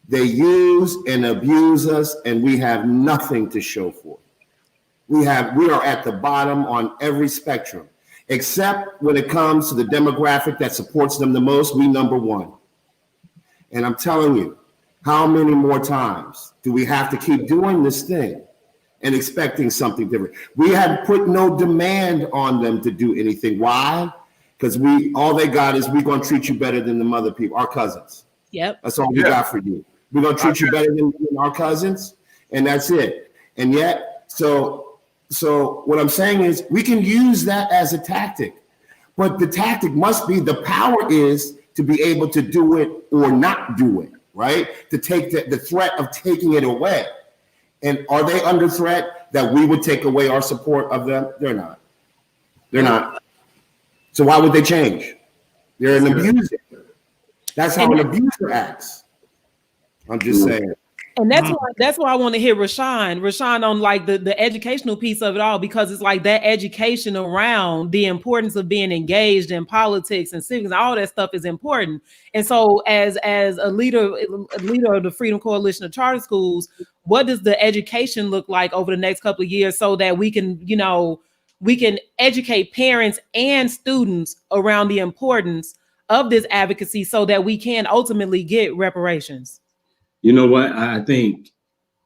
They use and abuse us, and we have nothing to show for it. We are at the bottom on every spectrum, except when it comes to the demographic that supports them the most. We number one. And I'm telling you, how many more times do we have to keep doing this thing and expecting something different? We have put no demand on them to do anything. Why? Because all they got is we're going to treat you better than the mother people, our cousins. Yep. That's all we got for you. We're going to treat you better than our cousins, and that's it. And yet, so what I'm saying is we can use that as a tactic, but the tactic must be the power is to be able to do it or not do it, right? To take the threat of taking it away. And are they under threat that we would take away our support of them? They're not. They're not. So why would they change? They're an abuser. That's how an abuser acts. I'm just saying. And that's why I want to hear Rashaun on like the educational piece of it all, because it's like that education around the importance of being engaged in politics and civics, all that stuff is important. And so as a leader of the Freedom Coalition of Charter Schools, what does the education look like over the next couple of years so that we can educate parents and students around the importance of this advocacy so that we can ultimately get reparations? You know what? I think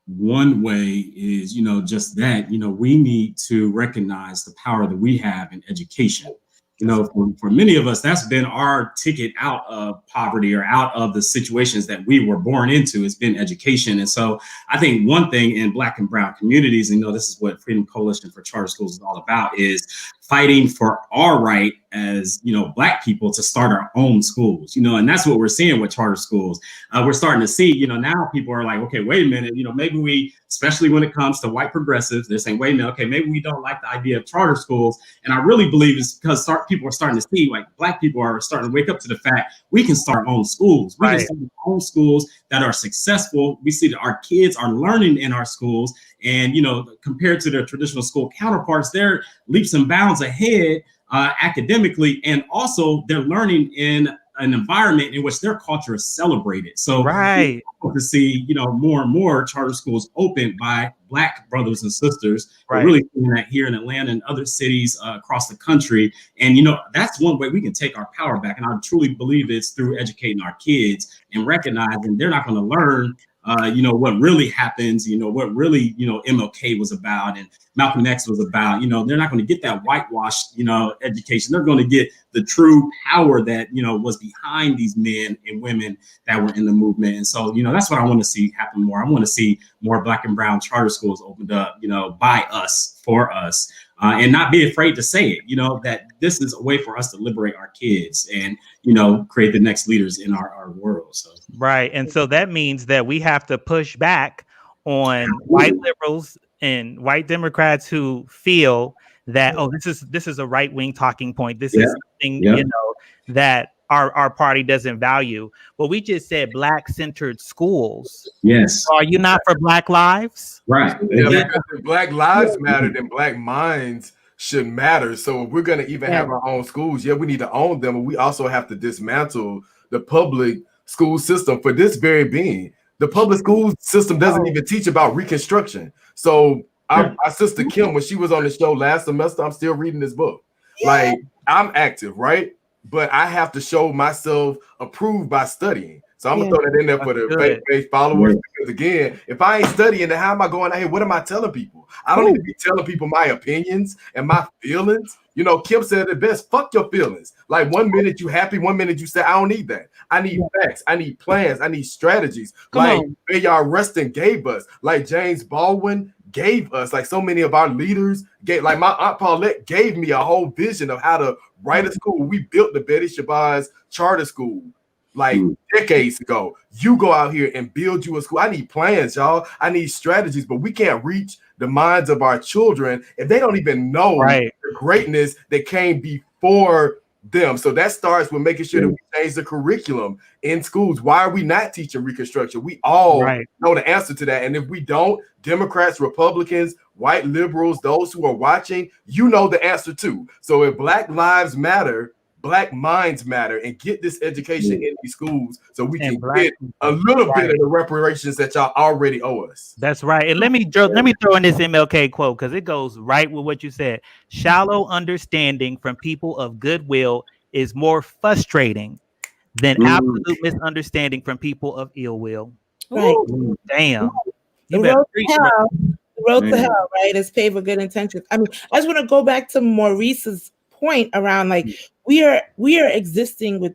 one way is, just that, we need to recognize the power that we have in education. For many of us, that's been our ticket out of poverty or out of the situations that we were born into. It's been education. And so I think one thing in Black and brown communities, this is what Freedom Coalition for Charter Schools is all about, is fighting for our right as, Black people to start our own schools, and that's what we're seeing with charter schools. We're starting to see, now people are like, okay, wait a minute, maybe we, especially when it comes to white progressives, they're saying, wait a minute, okay, maybe we don't like the idea of charter schools. And I really believe it's because people are starting to see, like Black people are starting to wake up to the fact we can start our own schools. We can start our own schools that are successful. We see that our kids are learning in our schools. And, compared to their traditional school counterparts, they're leaps and bounds ahead academically. And also they're learning in an environment in which their culture is celebrated. So right. to see, more and more charter schools opened by Black brothers and sisters. Right. We're really seeing that here in Atlanta and other cities across the country. And, that's one way we can take our power back. And I truly believe it's through educating our kids and recognizing they're not going to learn what really happens, what really, MLK was about and Malcolm X was about. They're not going to get that whitewashed, education. They're going to get the true power that, was behind these men and women that were in the movement. And so, that's what I want to see happen more. I want to see more Black and brown charter schools opened up, by us, for us. And not be afraid to say it, that this is a way for us to liberate our kids and, create the next leaders in our world. So. Right. And so that means that we have to push back on white liberals and white Democrats who feel that, this is a right wing talking point. This is something, that our party doesn't value. Well, we just said Black centered schools. Yes. So are you not for Black lives? Right. Yeah, because if Black lives matter, then Black minds should matter. So if we're going to even have our own schools, we need to own them. And we also have to dismantle the public school system for this very being. The public school system doesn't even teach about Reconstruction. So our sister Kim, when she was on the show last semester, I'm still reading this book. Like, I'm active, right? But I have to show myself approved by studying. So I'm gonna throw that in there for the faith followers. Because again, if I ain't studying, then how am I going out here? What am I telling people? I don't need to be telling people my opinions and my feelings. Kim said it best, fuck your feelings. Like 1 minute you happy, 1 minute you say, I don't need that. I need facts, I need plans, I need strategies. Like Bayard Rustin gave us, like James Baldwin gave us, like so many of our leaders gave, like my Aunt Paulette gave me a whole vision of how to write a school. We built the Betty Shabazz charter school like decades ago. You go out here and build you a school. I need plans, y'all. I need strategies, but we can't reach the minds of our children if they don't even know the greatness that came before them. So that starts with making sure that we change the curriculum in schools. Why are we not teaching Reconstruction? We all know the answer to that. And if we don't, Democrats, Republicans, white liberals, those who are watching, you know the answer too. So if Black lives matter, Black minds matter, and get this education in these schools so we can get a little bit of the reparations that y'all already owe us. That's right. And let me throw in this MLK quote because it goes right with what you said. Shallow understanding from people of goodwill is more frustrating than absolute misunderstanding from people of ill will. Right. Damn. The road to hell, right, is paved with good intentions. I mean, I just want to go back to Maurice's point around like we are existing with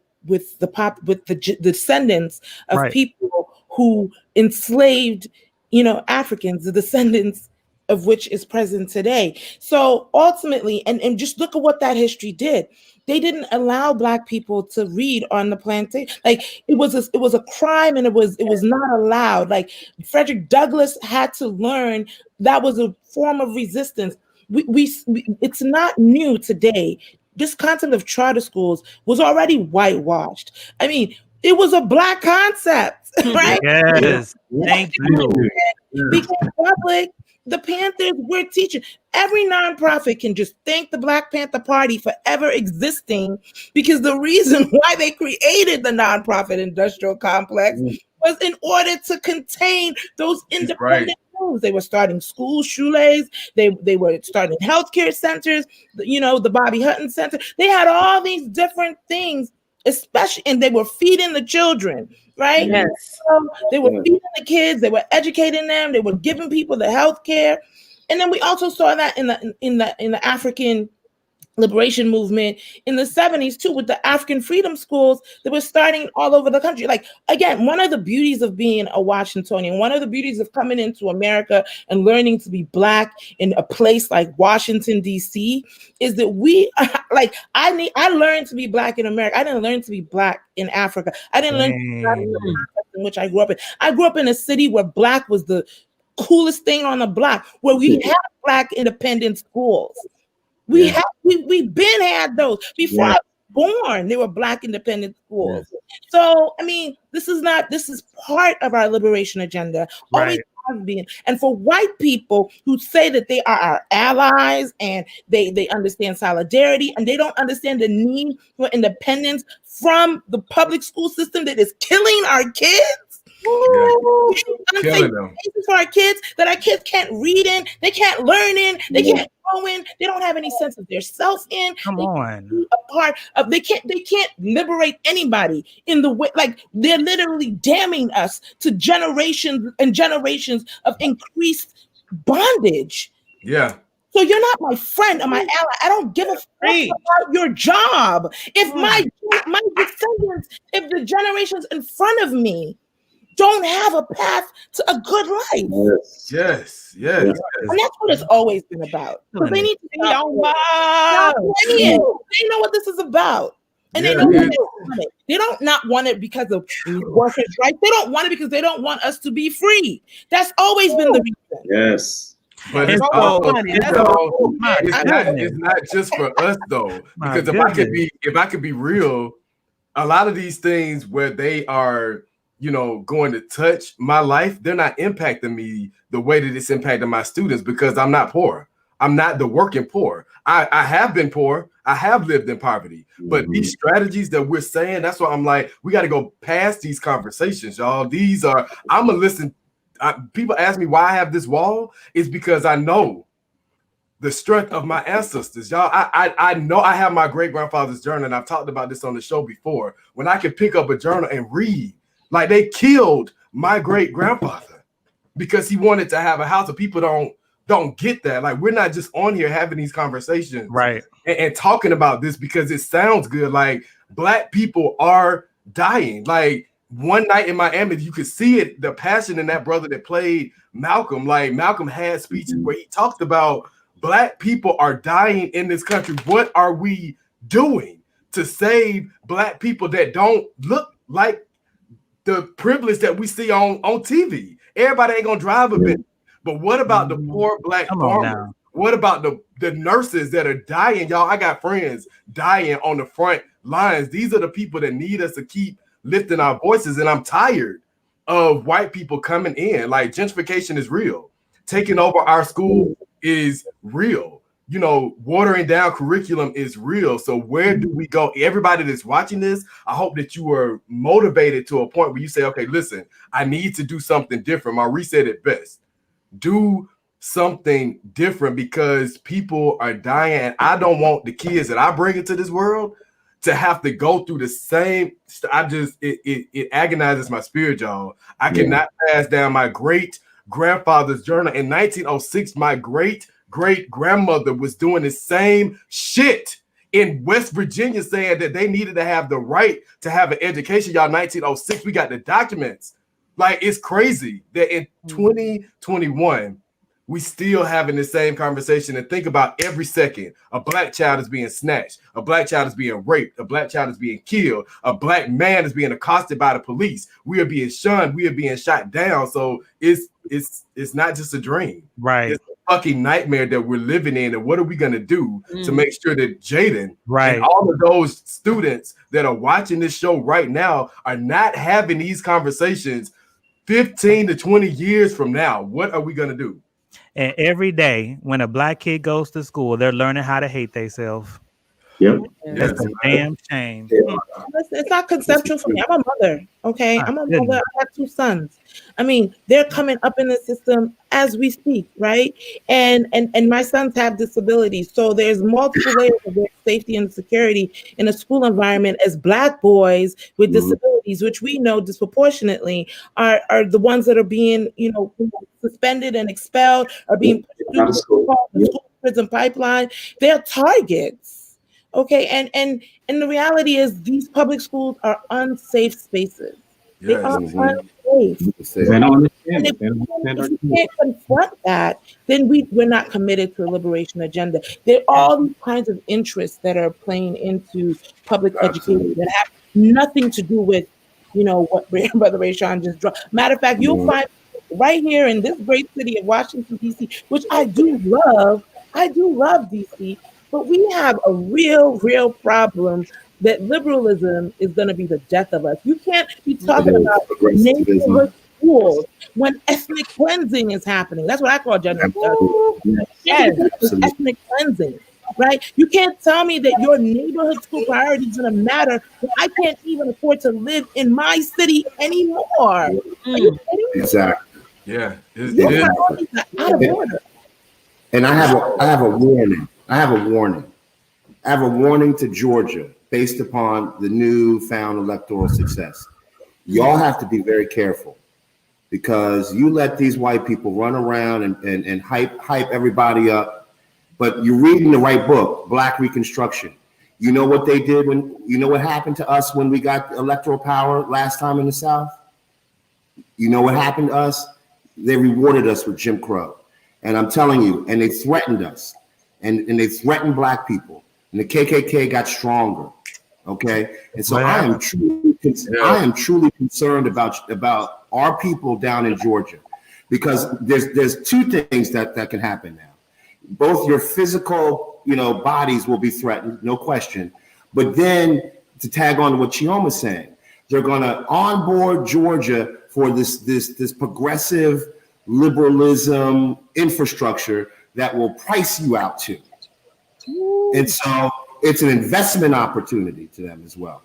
the descendants of people who enslaved Africans, the descendants of which is present today. So ultimately, and just look at what that history did. They didn't allow Black people to read on the plantation. Like it was a crime, and it was not allowed. Like Frederick Douglass had to learn that was a form of resistance. We it's not new today. This concept of charter schools was already whitewashed. I mean, it was a Black concept, right? Yes, thank you. Because public, the Panthers were teaching. Every nonprofit can just thank the Black Panther Party for ever existing, because the reason why they created the nonprofit industrial complex was in order to contain those independent moves. They were starting schools, shoelays. They were starting healthcare centers, the Bobby Hutton Center. They had all these different things, especially, and they were feeding the children, right? Yes. So they were feeding the kids. They were educating them. They were giving people the healthcare. And then we also saw that in the African liberation movement in the 70s too, with the African freedom schools that were starting all over the country. Like, again, one of the beauties of being a Washingtonian, one of the beauties of coming into America and learning to be Black in a place like Washington, D.C., is that we like, I learned to be Black in America. I didn't learn to be Black in Africa. I didn't learn to be Black in the context in which I grew up in. I grew up in a city where Black was the coolest thing on the block, where we had Black independent schools. We've been had those before I was born. They were Black independent schools. So I mean, this is part of our liberation agenda. Always has been. And for white people who say that they are our allies and they understand solidarity and they don't understand the need for independence from the public school system that is killing our kids. Killing them. For our kids, that our kids can't read in, they can't learn in, they can't grow in, they don't have any sense of their self in. Come on. A part of they can't liberate anybody in the way, like they're literally damning us to generations and generations of increased bondage. Yeah. So you're not my friend or my ally. I don't give a fuck about your job. If my descendants, if the generations in front of me don't have a path to a good life. Yes. And that's what it's always been about. So they need to stop playing. They know what this is about. And they know what they want it. They don't not want it because of workers' rights. They don't want it because they don't want us to be free. That's always been the reason. Yes. But it's not just for us though. Because if I could be real, a lot of these things where they are, you know, going to touch my life, they're not impacting me the way that it's impacting my students because I'm not poor. I'm not the working poor. I have been poor. I have lived in poverty. But these strategies that we're saying, that's why I'm like, we got to go past these conversations, y'all. I'm going to listen. People ask me why I have this wall. It's because I know the strength of my ancestors, y'all. I know I have my great-grandfather's journal, and I've talked about this on the show before. When I can pick up a journal and read, like they killed my great-grandfather because he wanted to have a house. And people don't get that. Like, we're not just on here having these conversations and talking about this because it sounds good. Like, Black people are dying. Like, one night in Miami, you could see it, the passion in that brother that played Malcolm. Like, Malcolm had speeches where he talked about Black people are dying in this country. What are we doing to save Black people that don't look like the privilege that we see on TV? Everybody ain't gonna drive a bit, but what about the poor Black farmers? What about the nurses that are dying? Y'all, I got friends dying on the front lines. These are the people that need us to keep lifting our voices, and I'm tired of white people coming in. Like, gentrification is real. Taking over our school is real. You know, watering down curriculum is real. So where do we go? Everybody that's watching this, I hope that you are motivated to a point where you say, okay, listen, I need to do something different. Maurice said it best. Do something different because people are dying. And I don't want the kids that I bring into this world to have to go through the same. It agonizes my spirit, y'all. I cannot pass down my great grandfather's journal. In 1906, my great-grandmother was doing the same shit in West Virginia, saying that they needed to have the right to have an education. Y'all, 1906, we got the documents. Like, it's crazy that in 2021, we still having the same conversation. And think about every second, a Black child is being snatched, a Black child is being raped, a Black child is being killed, a Black man is being accosted by the police. We are being shunned, we are being shot down. So it's not just a dream. Right. It's a fucking nightmare that we're living in. And what are we gonna do to make sure that Jaden and all of those students that are watching this show right now are not having these conversations 15 to 20 years from now? What are we gonna do? And every day when a Black kid goes to school, they're learning how to hate themselves. Yep. That's a damn shame. It's not conceptual for me. I'm a mother. Okay. I'm a mother. I have 2 sons. I mean, they're coming up in the system as we speak, right? And my sons have disabilities. So there's multiple layers of safety and security in a school environment as Black boys with disabilities, which we know disproportionately are the ones that are being, you know, suspended and expelled, are being pushed through the school prison pipeline. They're targets. Okay, and the reality is these public schools are unsafe spaces. They Yes. are unsafe. They don't understand And it. They don't understand our if we kids. can't confront that, then we're not committed to a liberation agenda. There are all these kinds of interests that are playing into public education that have nothing to do with, what Brother Rashaun just draw. Matter of fact, you'll find right here in this great city of Washington, D.C., which I do love. I do love D.C., but we have a real problem that liberalism is going to be the death of us. You can't be talking about neighborhood schools when ethnic cleansing is happening. That's what I call gentrified. Ethnic cleansing, right? You can't tell me that your neighborhood school priority is going to matter when I can't even afford to live in my city anymore. Are you kidding me? Exactly. Yeah. Your priorities are out of order. And I have a warning. I have a warning to Georgia based upon the newfound electoral success. Y'all have to be very careful, because you let these white people run around and hype everybody up, but you're reading the right book, Black Reconstruction. You know what they did what happened to us when we got electoral power last time in the South? You know what happened to us? They rewarded us with Jim Crow. And I'm telling you, and they threatened us, and they threatened Black people, and the KKK got stronger. Okay, and so I am truly concerned about our people down in Georgia, because there's two things that can happen now. Both your physical, bodies will be threatened, no question, but then to tag on to what Chioma's saying, they're going to onboard Georgia for this progressive liberalism infrastructure that will price you out too. And so it's an investment opportunity to them as well.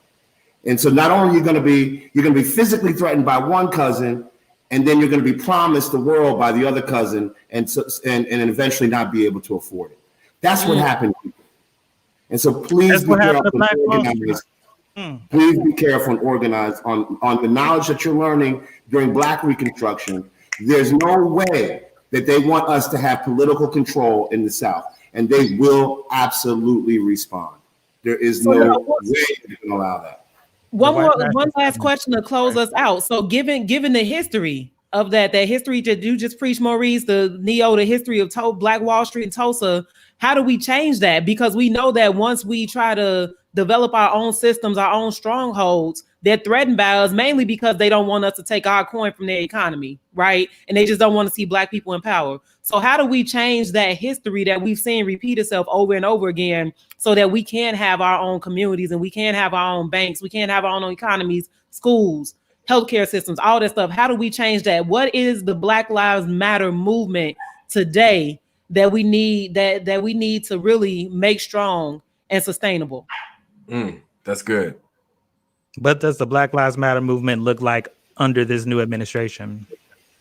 And so not only you're going to be physically threatened by one cousin, and then you're going to be promised the world by the other cousin, and eventually not be able to afford it. That's what happened. And so please be careful and organize. Please be careful and organize on the knowledge that you're learning during Black Reconstruction. There's no way that they want us to have political control in the South, and they will absolutely respond. There is no way they can allow that. One last question to close us out. So given the history of that history that you just preached, Maurice, the history of Black Wall Street and Tulsa, how do we change that? Because we know that once we try to develop our own systems, our own strongholds, they're threatened by us, mainly because they don't want us to take our coin from their economy, right? And they just don't want to see Black people in power. So how do we change that history that we've seen repeat itself over and over again, so that we can have our own communities, and we can have our own banks, we can have our own economies, schools, healthcare systems, all that stuff? How do we change that? What is the Black Lives Matter movement today that we need that we need to really make strong and sustainable? That's good. What does the Black Lives Matter movement look like under this new administration?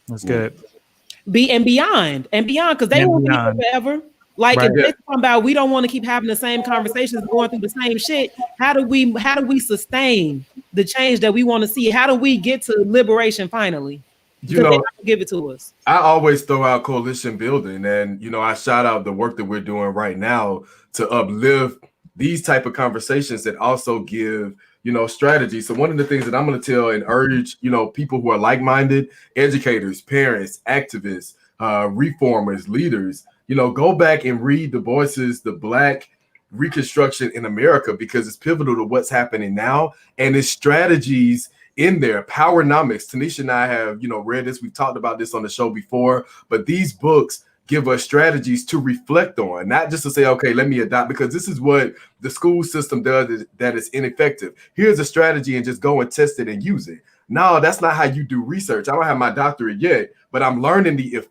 That's good. Beyond, because they won't be here forever. Like, if they're talking about we don't want to keep having the same conversations, going through the same shit, how do we sustain the change that we want to see? How do we get to liberation finally? Because they don't give it to us. I always throw out coalition building, and I shout out the work that we're doing right now to uplift these type of conversations that also give strategy. So one of the things that I'm going to tell and urge people who are like-minded, educators, parents, activists, reformers, leaders, go back and read Du Bois's The Black Reconstruction in America, because it's pivotal to what's happening now, and its strategies in there. Powernomics. Tanisha and I have read this. We've talked about this on the show before, but these books give us strategies to reflect on, not just to say, okay, let me adopt, because this is what the school system does that is ineffective. Here's a strategy and just go and test it and use it. No, that's not how you do research. I don't have my doctorate yet, but I'm learning the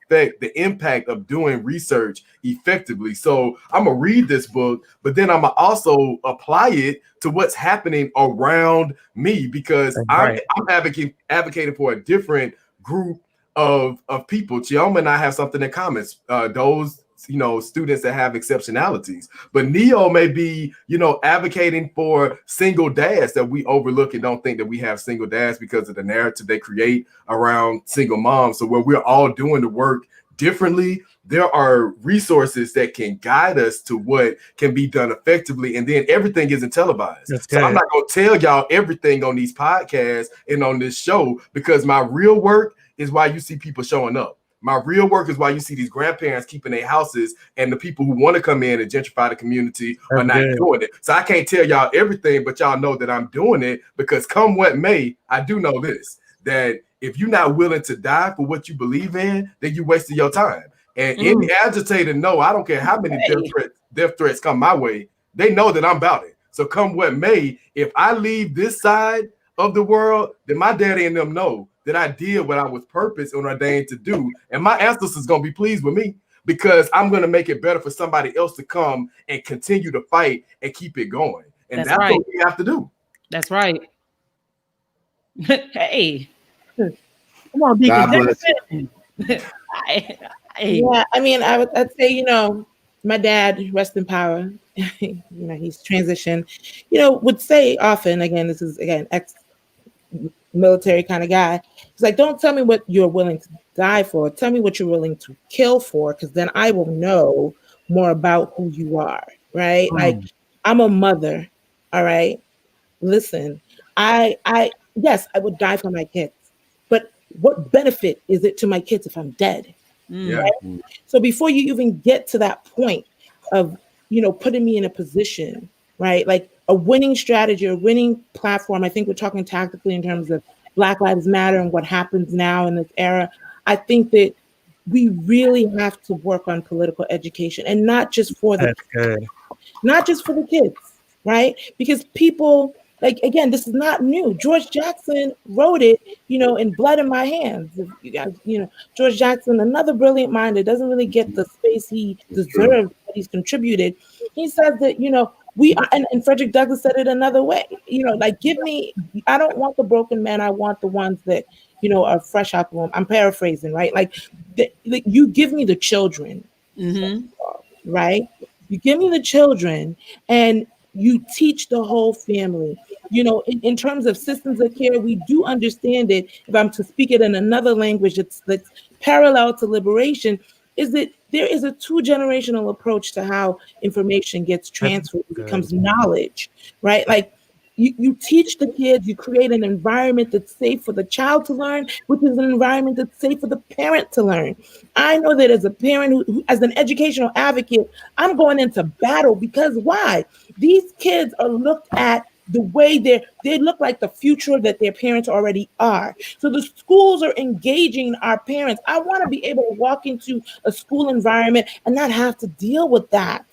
impact of doing research effectively. So I'm gonna read this book, but then I'm gonna also apply it to what's happening around me, because I'm advocating for a different group of people. Chioma and I have something in common. Those students that have exceptionalities, but Neo may be advocating for single dads that we overlook and don't think that we have single dads because of the narrative they create around single moms. So where we're all doing the work differently, there are resources that can guide us to what can be done effectively, and then everything isn't televised. That's so good. I'm not going to tell y'all everything on these podcasts and on this show, because my real work is why you see people showing up. My real work is why you see these grandparents keeping their houses, and the people who want to come in and gentrify the community are not doing it. So I can't tell y'all everything, but y'all know that I'm doing it, because come what may, I do know this, that if you're not willing to die for what you believe in, then you wasted your time. And any agitator know, I don't care how many death threats come my way, they know that I'm about it. So come what may, if I leave this side of the world, then my daddy and them know that I did what I was purposed and ordained to do. And my ancestors going to be pleased with me, because I'm going to make it better for somebody else to come and continue to fight and keep it going. And that's right. what we have to do. That's right. Hey. Come on, Deacon. Yeah, I mean, I'd say, you know, my dad, rest in power, you know, he's transitioned, you know, would say often, again, this is, again, ex-military kind of guy. He's like, don't tell me what you're willing to die for. Tell me what you're willing to kill for, because then I will know more about who you are, right? Like, I'm a mother, all right? Listen, yes, I would die for my kids, but what benefit is it to my kids if I'm dead? Yeah. Right? So before you even get to that point of, you know, putting me in a position, right? Like a winning strategy, a winning platform. I think we're talking tactically in terms of Black Lives Matter and what happens now in this era. I think that we really have to work on political education, and not just for the kids, right? Because people, like, again, this is not new. George Jackson wrote it, you know, in Blood in My Hands. If you guys, you know, George Jackson, another brilliant mind that doesn't really get the space he deserves, that he's contributed. He says that, you know, we are, and Frederick Douglass said it another way, you know, like, I don't want the broken men. I want the ones that, you know, are fresh out the womb. I'm paraphrasing, right? Like you give me the children, right? You give me the children, and you teach the whole family. You know, in terms of systems of care, we do understand it. If I'm to speak it in another language that's parallel to liberation, is that there is a 2-generational approach to how information gets transferred, becomes knowledge, right? Like, you teach the kids, you create an environment that's safe for the child to learn, which is an environment that's safe for the parent to learn. I know that as a parent, who as an educational advocate, I'm going into battle, because why? These kids are looked at the way they look like the future that their parents already are. So the schools are engaging our parents. I want to be able to walk into a school environment and not have to deal with that.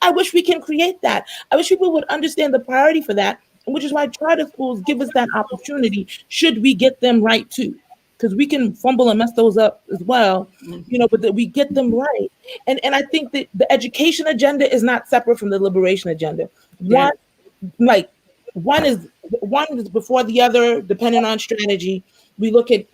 I wish we can create that. I wish people would understand the priority for that, which is why charter schools give us that opportunity, should we get them right too. Because we can fumble and mess those up as well, you know, but that we get them right. And I think that the education agenda is not separate from the liberation agenda. One is before the other, depending on strategy. We look at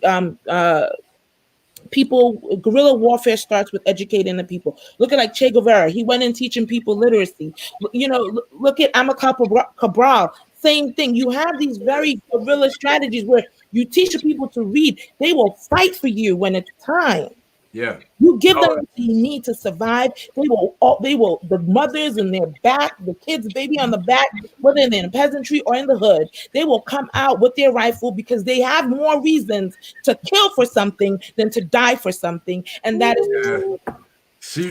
people, guerrilla warfare starts with educating the people. Look at like Che Guevara. He went in teaching people literacy. You know, look at Amilcar Cabral. Same thing. You have these very guerrilla strategies where you teach the people to read. They will fight for you when it's time. Yeah. You give them what they need to survive. They will, the mothers in their back, the kids, baby on the back, whether they're in the peasantry or in the hood, they will come out with their rifle, because they have more reasons to kill for something than to die for something. And that is true.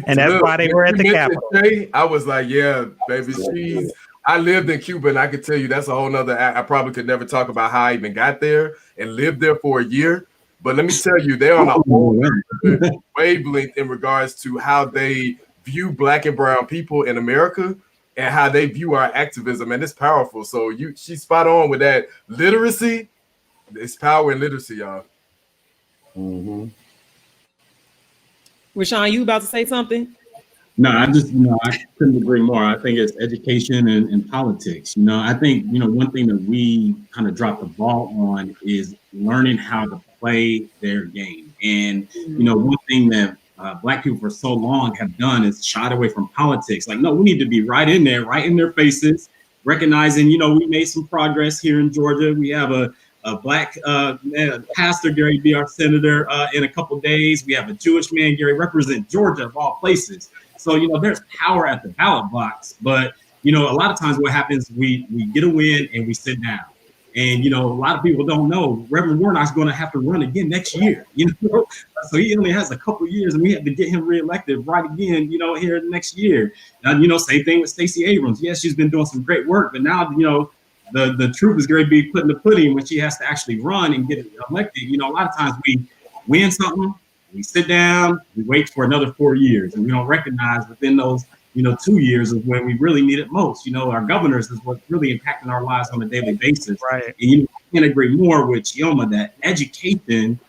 And that's why they were at the Capitol. I was like, yeah, baby, I lived in Cuba, and I could tell you that's a whole nother. I probably could never talk about how I even got there and lived there for a year. But let me tell you, they're on a whole wavelength in regards to how they view Black and brown people in America and how they view our activism, and it's powerful. So she's spot on with that. Literacy, it's power in literacy, y'all. Rashaun, you about to say something? No, I couldn't agree more. I think it's education and politics. You know, I think, you know, one thing that we kind of dropped the ball on is learning how to play their game. And, you know, one thing that Black people for so long have done is shied away from politics. Like, no, we need to be right in there, right in their faces, recognizing, you know, we made some progress here in Georgia. We have a black pastor, Gary, be our senator in a couple days. We have a Jewish man, Gary, represent Georgia of all places. So, there's power at the ballot box. But, a lot of times what happens, we get a win and we sit down. And, a lot of people don't know Reverend Warnock's going to have to run again next year, So he only has a couple years and we have to get him reelected right again, here next year. Now, same thing with Stacey Abrams. Yes, she's been doing some great work, but now, the truth is going to be put in the pudding when she has to actually run and get elected. A lot of times we win something, we sit down, we wait for another 4 years, and we don't recognize within those 2 years is when we really need it most. Our governors is what's really impacting our lives on a daily basis. Right. And I can't agree more with Chioma that education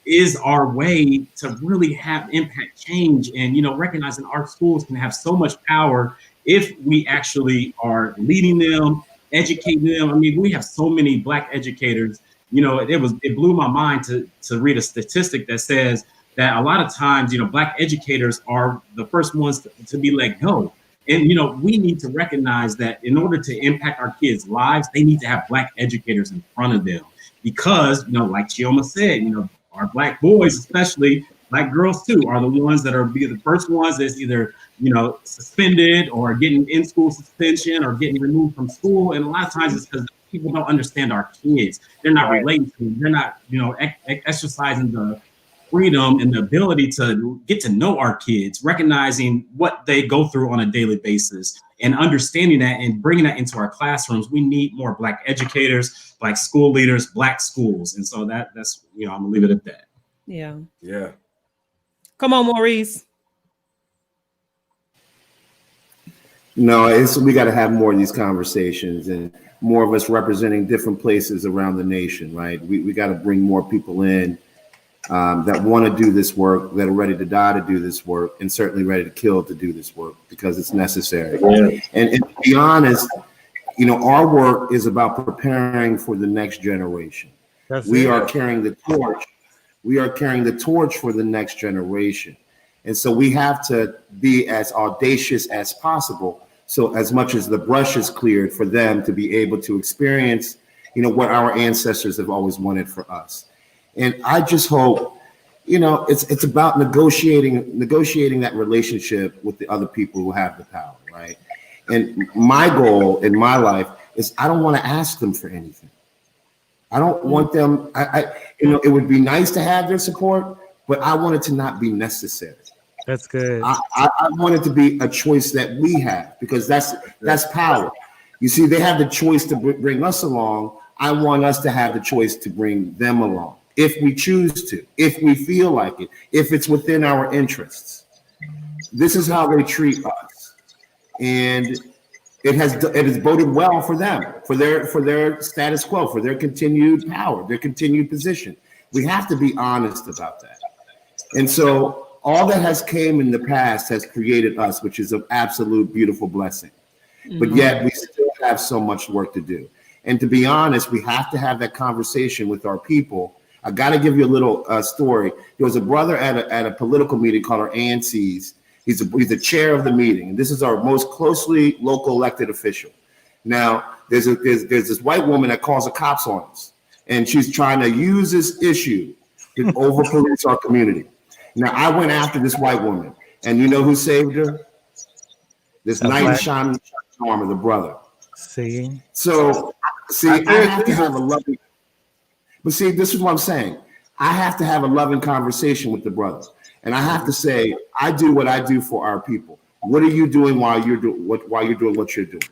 is our way to really have impact change and, recognizing our schools can have so much power if we actually are leading them, educating them. I mean, we have so many Black educators. It blew my mind to read a statistic that says that a lot of times, Black educators are the first ones to be let go. And, we need to recognize that in order to impact our kids' lives, they need to have Black educators in front of them. Because, like Chioma said, our Black boys, especially Black girls too, are the ones that are the first ones that's either, suspended or getting in-school suspension or getting removed from school. And a lot of times it's because people don't understand our kids. They're not relating to them. They're not, exercising the freedom and the ability to get to know our kids, recognizing what they go through on a daily basis and understanding that and bringing that into our classrooms. We need more Black educators, Black school leaders, Black schools. And so that's, I'm gonna leave it at that. Yeah. Yeah. Come on, Maurice. No, we got to have more of these conversations and more of us representing different places around the nation, right? We got to bring more people in that want to do this work, that are ready to die to do this work, and certainly ready to kill to do this work because it's necessary. Yeah. And to be honest, our work is about preparing for the next generation. We are carrying the torch. We are carrying the torch for the next generation. And so we have to be as audacious as possible. So as much as the brush is cleared for them to be able to experience, what our ancestors have always wanted for us. And I just hope, it's about negotiating that relationship with the other people who have the power, right? And my goal in my life is I don't want to ask them for anything. I don't want them, it would be nice to have their support, but I want it to not be necessary. That's good. I want it to be a choice that we have because that's power. You see, they have the choice to bring us along. I want us to have the choice to bring them along if we choose to, if we feel like it, if it's within our interests. This is how they treat us. And it has boded well for them, for their status quo, for their continued power, their continued position. We have to be honest about that. And so all that has came in the past has created us, which is an absolute beautiful blessing. Mm-hmm. But yet we still have so much work to do. And to be honest, we have to have that conversation with our people. I got to give you a little story. There was a brother at a political meeting called our ANCs. He's the chair of the meeting. And this is our most closely local elected official. Now, there's this white woman that calls the cops on us. And she's trying to use this issue to over-police our community. Now, I went after this white woman. And you know who saved her? This knight in shining armor, the brother. See? So, I have to have a loving... But see, this is what I'm saying. I have to have a loving conversation with the brother. And I have to say, I do what I do for our people. What are you doing while you're doing what you're doing?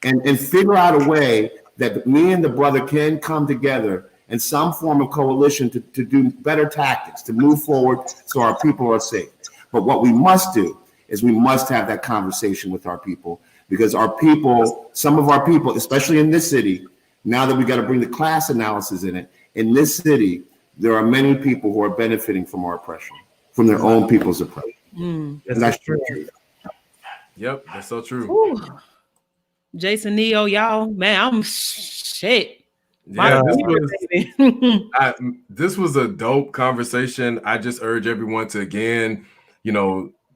And figure out a way that me and the brother can come together in some form of coalition to do better tactics, to move forward so our people are safe. But what we must do is we must have that conversation with our people because our people, some of our people, especially in this city, now that we got to bring the class analysis in it, in this city, there are many people who are benefiting from our oppression, from their own people's oppression. And that's true. Yep, that's so true. Ooh. Jason Neo, y'all, man, I'm shit. Yeah, this was a dope conversation. I just urge everyone to again,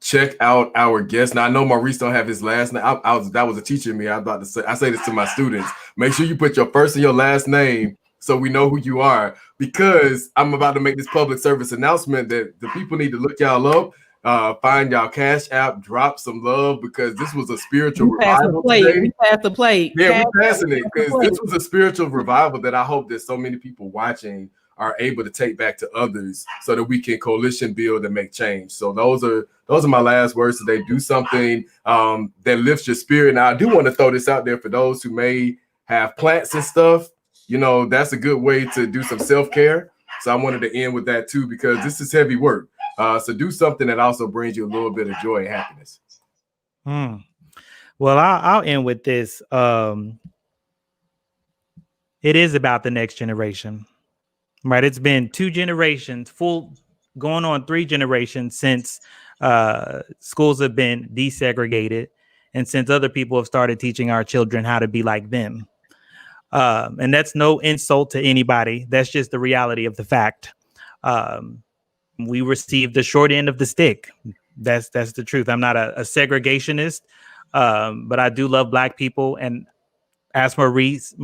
check out our guest. Now I know Maurice don't have his last name. That was a teacher in me. I say this to my students. Make sure you put your first and your last name so we know who you are, because I'm about to make this public service announcement that the people need to look y'all up. Find y'all Cash App, drop some love, because this was a spiritual revival today. We passed the plate. Yeah, we're passing it, because this was a spiritual revival that I hope that so many people watching are able to take back to others, so that we can coalition build and make change. So those are my last words today. Do something that lifts your spirit. Now, I do want to throw this out there for those who may have plants and stuff. You know, that's a good way to do some self-care. So I wanted to end with that too, because this is heavy work. So do something that also brings you a little bit of joy and happiness. Well, I'll end with this. It is about the next generation, right? It's been 2 generations, going on 3 generations since schools have been desegregated, and since other people have started teaching our children how to be like them. And that's no insult to anybody. That's just the reality of the fact. We received the short end of the stick. That's the truth. I'm not a segregationist, but I do love Black people. And as Maurice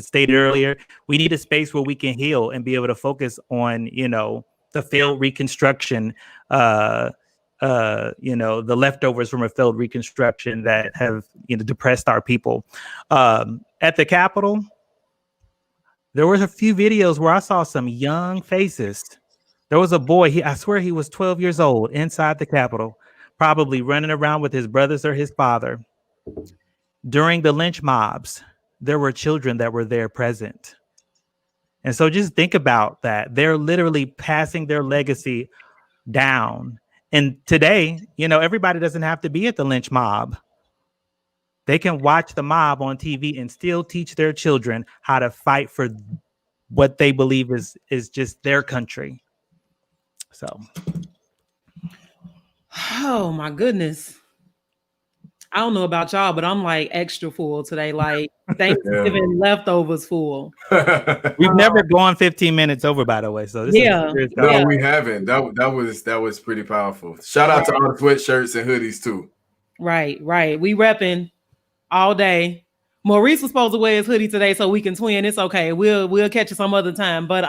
stated earlier, we need a space where we can heal and be able to focus on, the failed reconstruction, the leftovers from a failed reconstruction that have, depressed our people. At the Capitol, there were a few videos where I saw some young faces. There was a boy, I swear he was 12 years old, inside the Capitol, probably running around with his brothers or his father. During the lynch mobs, there were children that were there present. And so just think about that. They're literally passing their legacy down. And today, everybody doesn't have to be at the lynch mob. They can watch the mob on TV and still teach their children how to fight for what they believe is just their country. So. Oh my goodness. I don't know about y'all, but I'm like extra full today. Like Thanksgiving leftovers full. We've never gone 15 minutes over, by the way. So this no, we haven't. That was pretty powerful. Shout out to all the sweatshirts and hoodies too. Right. We repping all day. Maurice was supposed to wear his hoodie today so we can twin. It's okay. We'll catch you some other time. But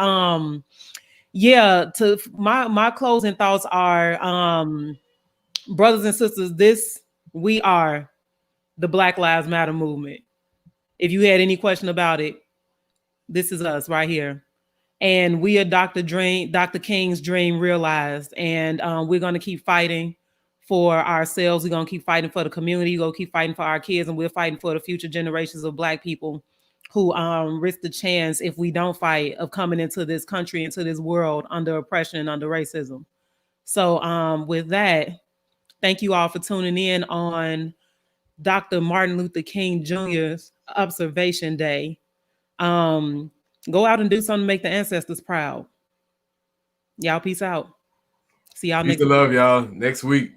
to my closing thoughts are brothers and sisters, we are the Black Lives Matter movement. If you had any question about it, this is us right here. And we are Dr. King's dream realized. And we're going to keep fighting for ourselves. We're going to keep fighting for the community. We're going to keep fighting for our kids. And we're fighting for the future generations of Black people who risk the chance, if we don't fight, of coming into this country, into this world under oppression and under racism. So with that, thank you all for tuning in on Dr. Martin Luther King Jr.'s Observation Day. Go out and do something to make the ancestors proud. Y'all, peace out. See y'all next week. Love y'all next week.